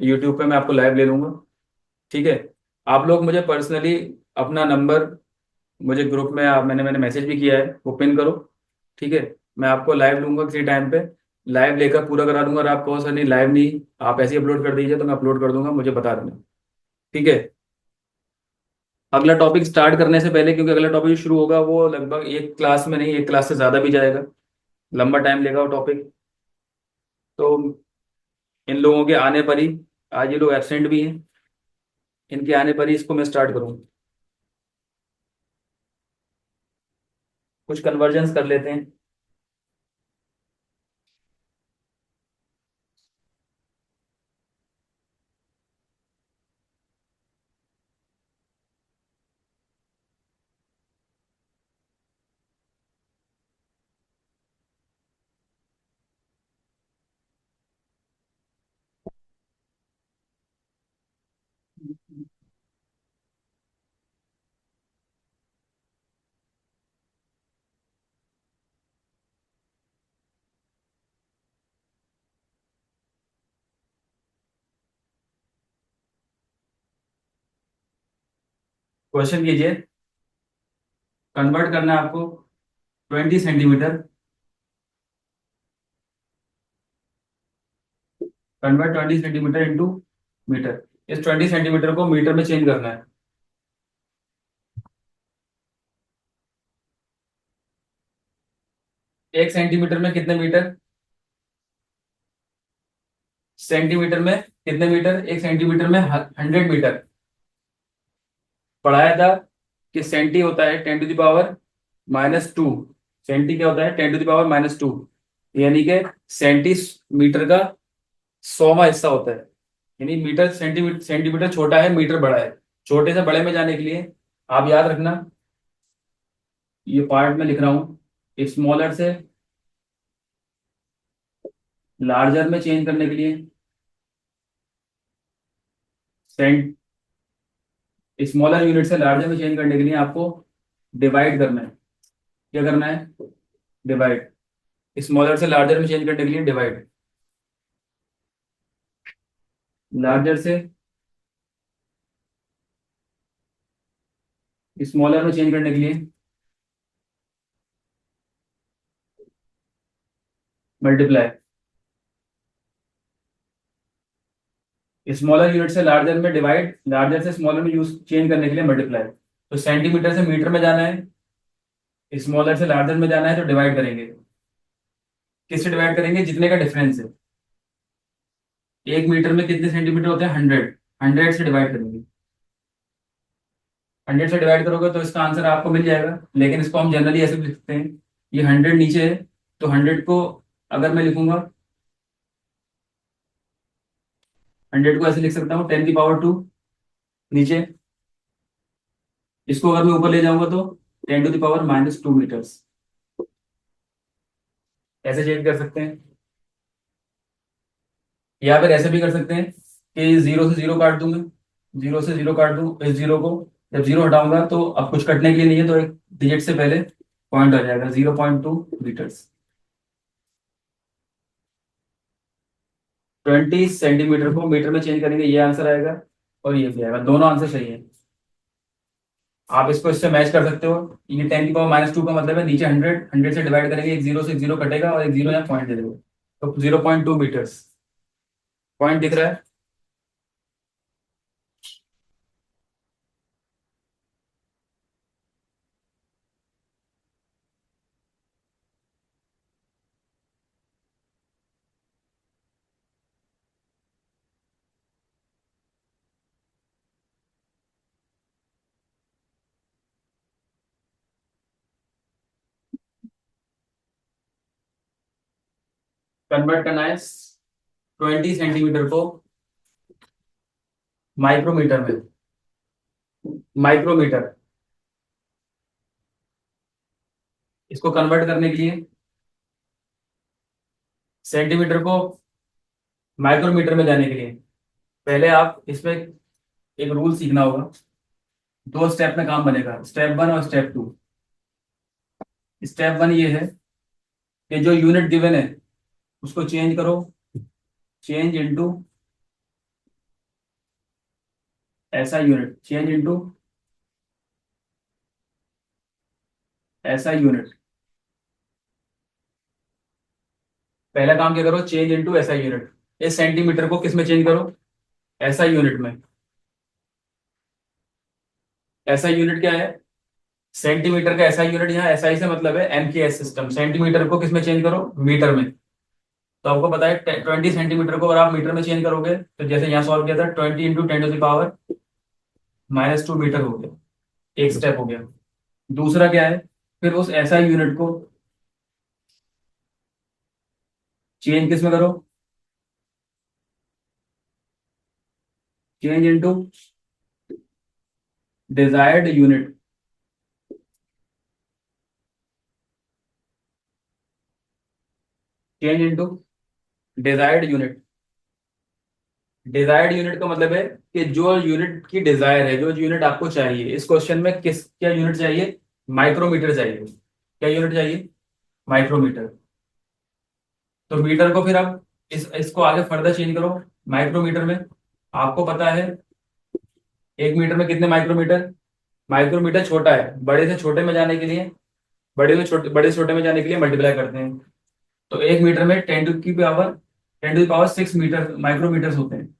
यूट्यूब पे मैं आपको लाइव ले लूंगा। ठीक है। आप लोग मुझे पर्सनली अपना नंबर, मुझे ग्रुप में मैंने मैंने मैसेज भी किया है, वो पिन करो। ठीक है। मैं आपको लाइव लूंगा किसी टाइम पे, लाइव लेकर पूरा करा दूंगा। और आप कहो सर नहीं लाइव नहीं, आप ऐसे ही अपलोड कर दीजिए, तो मैं अपलोड कर दूंगा, मुझे बता देना। ठीक है। अगला टॉपिक स्टार्ट करने से पहले, क्योंकि अगला टॉपिक जो शुरू होगा वो लगभग एक क्लास में नहीं, एक क्लास से ज़्यादा भी जाएगा, लंबा टाइम लेगा वो टॉपिक। तो इन लोगों के आने पर ही, आज ये लोग एबसेंट भी हैं, इनके आने पर ही इसको मैं स्टार्ट करूँगा। कुछ कन्वर्जन्स कर लेते हैं। क्वेश्चन कीजिए, कन्वर्ट करना है आपको 20 centimetre, convert 20 centimetre into metre. इस 20 सेंटीमीटर को मीटर में चेंज करना है। 1 सेंटीमीटर में कितने मीटर? सेंटीमीटर में कितने मीटर? 1 सेंटीमीटर में 100 मीटर। पढ़ाया था कि सेंटी होता है 10⁻⁻²। सेंटी क्या होता है? 10⁻⁻²। यानी कि सेंटीमीटर का 100वां हिस्सा होता है। यानी मीटर सेंटीमीटर, सेंटीमीटर छोटा है, मीटर बड़ा है। छोटे से बड़े में जाने के लिए आप याद रखना, ये पार्ट में लिख रहा हूं, स्मॉलर से लार्जर में चेंज करने के लिए सेंट स्मॉलर यूनिट से लार्जर में चेंज करने के लिए आपको डिवाइड करना है। क्या करना है? डिवाइड। स्मॉलर से लार्जर में चेंज करने के लिए डिवाइड। लार्जर से स्मॉलर में चेंज करने के लिए मल्टीप्लाई। स्मॉलर यूनिट से लार्जर में डिवाइड, लार्जर से स्मॉलर में यूज चेंज करने के लिए मल्टीप्लाई। तो सेंटीमीटर से मीटर में जाना है, स्मॉलर से लार्जर में जाना है, तो डिवाइड करेंगे। किससे डिवाइड करेंगे? जितने का डिफरेंस है। 1 मीटर में कितने सेंटीमीटर होते हैं? 100। 100 से डिवाइड करेंगे। 100 से डिवाइड करोगे तो इसका आंसर आपको मिल जाएगा। लेकिन इसको हम जनरली ऐसे भी लिख सकते हैं, ये 100 नीचे है, तो 100 को अगर मैं लिखूंगा, 100 को ऐसे लिख सकता हूँ 10⁻²। नीचे इसको अगर मैं ऊपर ले जाऊंगा तो 10⁻⁻² मीटर्स। ऐसे चेंज कर सकते हैं, या फिर ऐसे भी कर सकते हैं कि 0 से 0 काट दूंगा, 0 से 0 काट दूं इस 0 को। जब 0 हटाऊंगा तो अब कुछ कटने के लिए नहीं है, तो एक डिजिट से पहले पॉइंट आ जाएगा, 0.2 मीटर्स। 20 सेंटीमीटर को मीटर में चेंज करेंगे, ये आंसर आएगा और ये भी आएगा। दोनों आंसर सही है। आप इसको इससे मैच कर सकते हो। ये 10⁻⁻² का मतलब है नीचे 100, 100 से डिवाइड करेंगे, एक जीरो से एक जीरो कटेगा और एक जीरो यहाँ पॉइंट दे देगा, तो 0.2 मीटर्स। पॉइंट दिख रहा है? कन्वर्ट करना है 20 सेंटीमीटर को माइक्रोमीटर में। माइक्रोमीटर, इसको कन्वर्ट करने के लिए सेंटीमीटर को माइक्रोमीटर में जाने के लिए पहले आप इसमें एक रूल सीखना होगा। 2 स्टेप में काम बनेगा, स्टेप 1 और स्टेप 2। स्टेप 1 ये है कि जो यूनिट गिवन है उसको चेंज करो, चेंज इनटू ऐसा यूनिट, चेंज इनटू ऐसा यूनिट। पहला काम क्या करो? चेंज इनटू ऐसा यूनिट। इस सेंटीमीटर को किस में चेंज करो? ऐसा यूनिट में। ऐसा यूनिट क्या है? सेंटीमीटर का ऐसा यूनिट, यहाँ ऐसा ही से मतलब है एमकेएस सिस्टम। सेंटीमीटर को किस में चेंज करो? मीटर में। तो आपको पता है 20 सेंटीमीटर को अगर आप मीटर में चेंज करोगे तो जैसे यहाँ सॉल्व किया था, 20 × 10⁻⁻² मीटर हो गया। एक स्टेप हो गया। दूसरा क्या है? फिर उस ऐसा यूनिट को चेंज किस में करो? Change into desired unit. Change into desired unit. Desired unit का मतलब है कि जो यूनिट की डिजायर है, जो यूनिट आपको चाहिए। इस क्वेश्चन में किस क्या यूनिट चाहिए? माइक्रोमीटर चाहिए। क्या यूनिट चाहिए? माइक्रोमीटर। तो मीटर को फिर आप इसको आगे फर्दर चेंज करो माइक्रोमीटर में। आपको पता है 1 मीटर में कितने माइक्रोमीटर? माइक्रोमीटर छोटा है, बड़े से छोटे में जाने के लिए, बड़े से छोटे में जाने के लिए मल्टीप्लाई करते हैं। तो 1 मीटर में 10 to the power 6 metre micrometres होते हैं।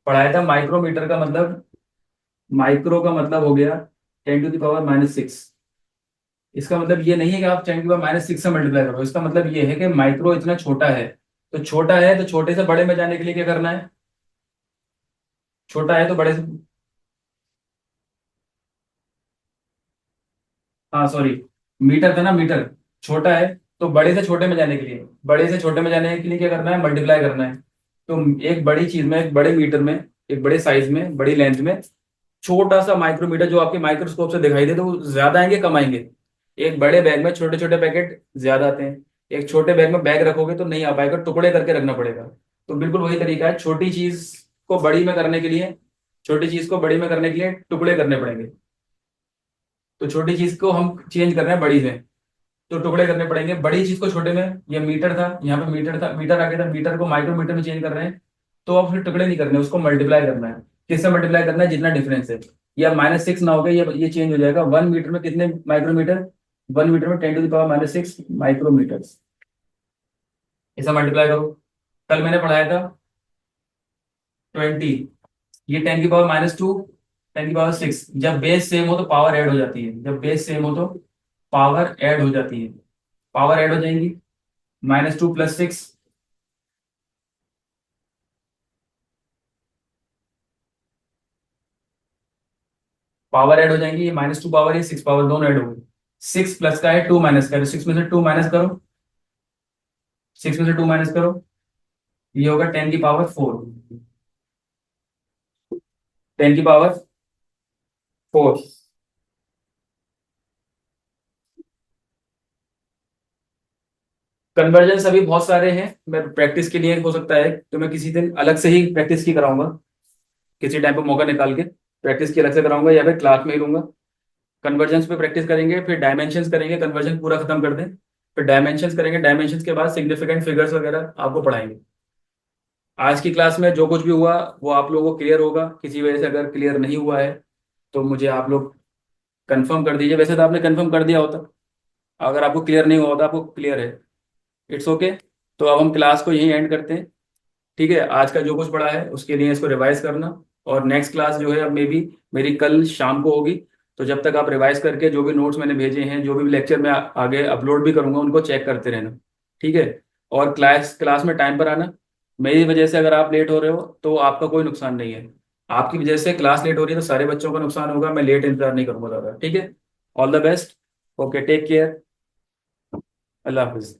पढ़ाया था माइक्रोमीटर का मतलब, माइक्रो का मतलब हो गया 10 टू द पावर -6। इसका मतलब ये नहीं है कि आप 10 टू द पावर -6 से मल्टीप्लाई करो, इसका मतलब ये है कि माइक्रो इतना छोटा है। तो छोटा है तो छोटे से बड़े में जाने के लिए क्या करना है? छोटा है तो बड़े से, हाँ सॉरी, मीटर था ना, मीटर। छोटा है तो बड़े से छोटे में जाने के लिए, बड़े से छोटे में जाने के लिए क्या करना है? मल्टीप्लाई करना है। तो एक बड़ी चीज में, एक बड़े मीटर में, एक बड़े साइज में, बड़ी लेंथ में, छोटा सा माइक्रोमीटर जो आपके माइक्रोस्कोप से दिखाई दे, तो वो ज्यादा आएंगे कम आएंगे? एक बड़े बैग में छोटे छोटे पैकेट ज्यादा आते हैं, एक छोटे बैग में बैग रखोगे तो नहीं आ पाएगा, टुकड़े करके रखना पड़ेगा। तो बिल्कुल वही तरीका है, छोटी चीज को बड़ी में करने के लिए, छोटी चीज को बड़ी में करने के लिए टुकड़े करने पड़ेंगे। तो छोटी चीज को हम चेंज कर रहे हैं बड़ी में, तो टुकड़े करने पड़ेंगे बड़ी चीज को छोटे में। ये मीटर था, यहाँ पे मीटर था, मीटर आ गया था, मीटर को माइक्रोमीटर में चेंज कर रहे हैं। तो अब फिर टुकड़े नहीं करने, उसको मल्टीप्लाई करना है। किससे मल्टीप्लाई करना है? जितना डिफरेंस है। या -6 ना हो गया, ये चेंज हो जाएगा। 1 मीटर में कितने माइक्रोमीटर? 1 मीटर में 10 टू द पावर -6 माइक्रोमीटर। इसे मल्टीप्लाई करो। कल मैंने पढ़ाया था 20, ये 10 की पावर -2, 10 की पावर 6। जब बेस सेम हो तो पावर ऐड हो जाती है, जब बेस सेम हो तो पावर ऐड हो जाती है। पावर ऐड हो जाएंगी, -2 + 6, पावर ऐड हो जाएंगी। ये -2 पावर, ये 6 पावर, दोनों ऐड हो गई। 6 प्लस का है, 2 माइनस का है, 6 में से 2 माइनस करो, 6 में से 2 माइनस करो, ये होगा 10 की पावर 4। 10 की पावर 4। कन्वर्जन सभी बहुत सारे हैं, मैं प्रैक्टिस के लिए हो सकता है तो मैं किसी दिन अलग से ही प्रैक्टिस की कराऊंगा, किसी टाइम पे मौका निकाल के प्रैक्टिस की अलग से कराऊंगा, या फिर क्लास में ही लूंगा। कन्वर्जन्स पे प्रैक्टिस करेंगे, फिर डायमेंशंस करेंगे, कन्वर्जन पूरा खत्म कर दें, फिर डायमेंशंस करेंगे, डायमेंशंस के बाद सिग्निफिकेंट फिगर्स वगैरह आपको पढ़ाएंगे। आज की क्लास में जो कुछ भी हुआ वो आप लोगों को क्लियर होगा। किसी वजह से अगर क्लियर नहीं हुआ है तो मुझे आप लोग कंफर्म कर दीजिए, वैसे तो आपने कंफर्म कर दिया होता। अगर आपको क्लियर नहीं हुआ होता, आपको क्लियर है, इट्स ओके। तो अब हम क्लास को यहीं एंड करते हैं। ठीक है, आज का जो कुछ पढ़ा है उसके लिए इसको रिवाइज करना, और नेक्स्ट क्लास जो है अब मे बी मेरी कल शाम को होगी। तो जब तक आप रिवाइज करके जो भी नोट्स मैंने भेजे हैं, जो भी लेक्चर मैं आगे अपलोड भी करूंगा, उनको चेक करते रहना। ठीक है, और क्लास क्लास में टाइम पर आना। मेरी वजह से अगर आप लेट हो रहे हो तो आपका कोई नुकसान नहीं है, आपकी वजह से क्लास लेट हो रही है तो सारे बच्चों का नुकसान होगा। मैं लेट इंतजार नहीं करूंगा ज़्यादा। ठीक है, all the best, okay, take care, अल्लाह हाफिज।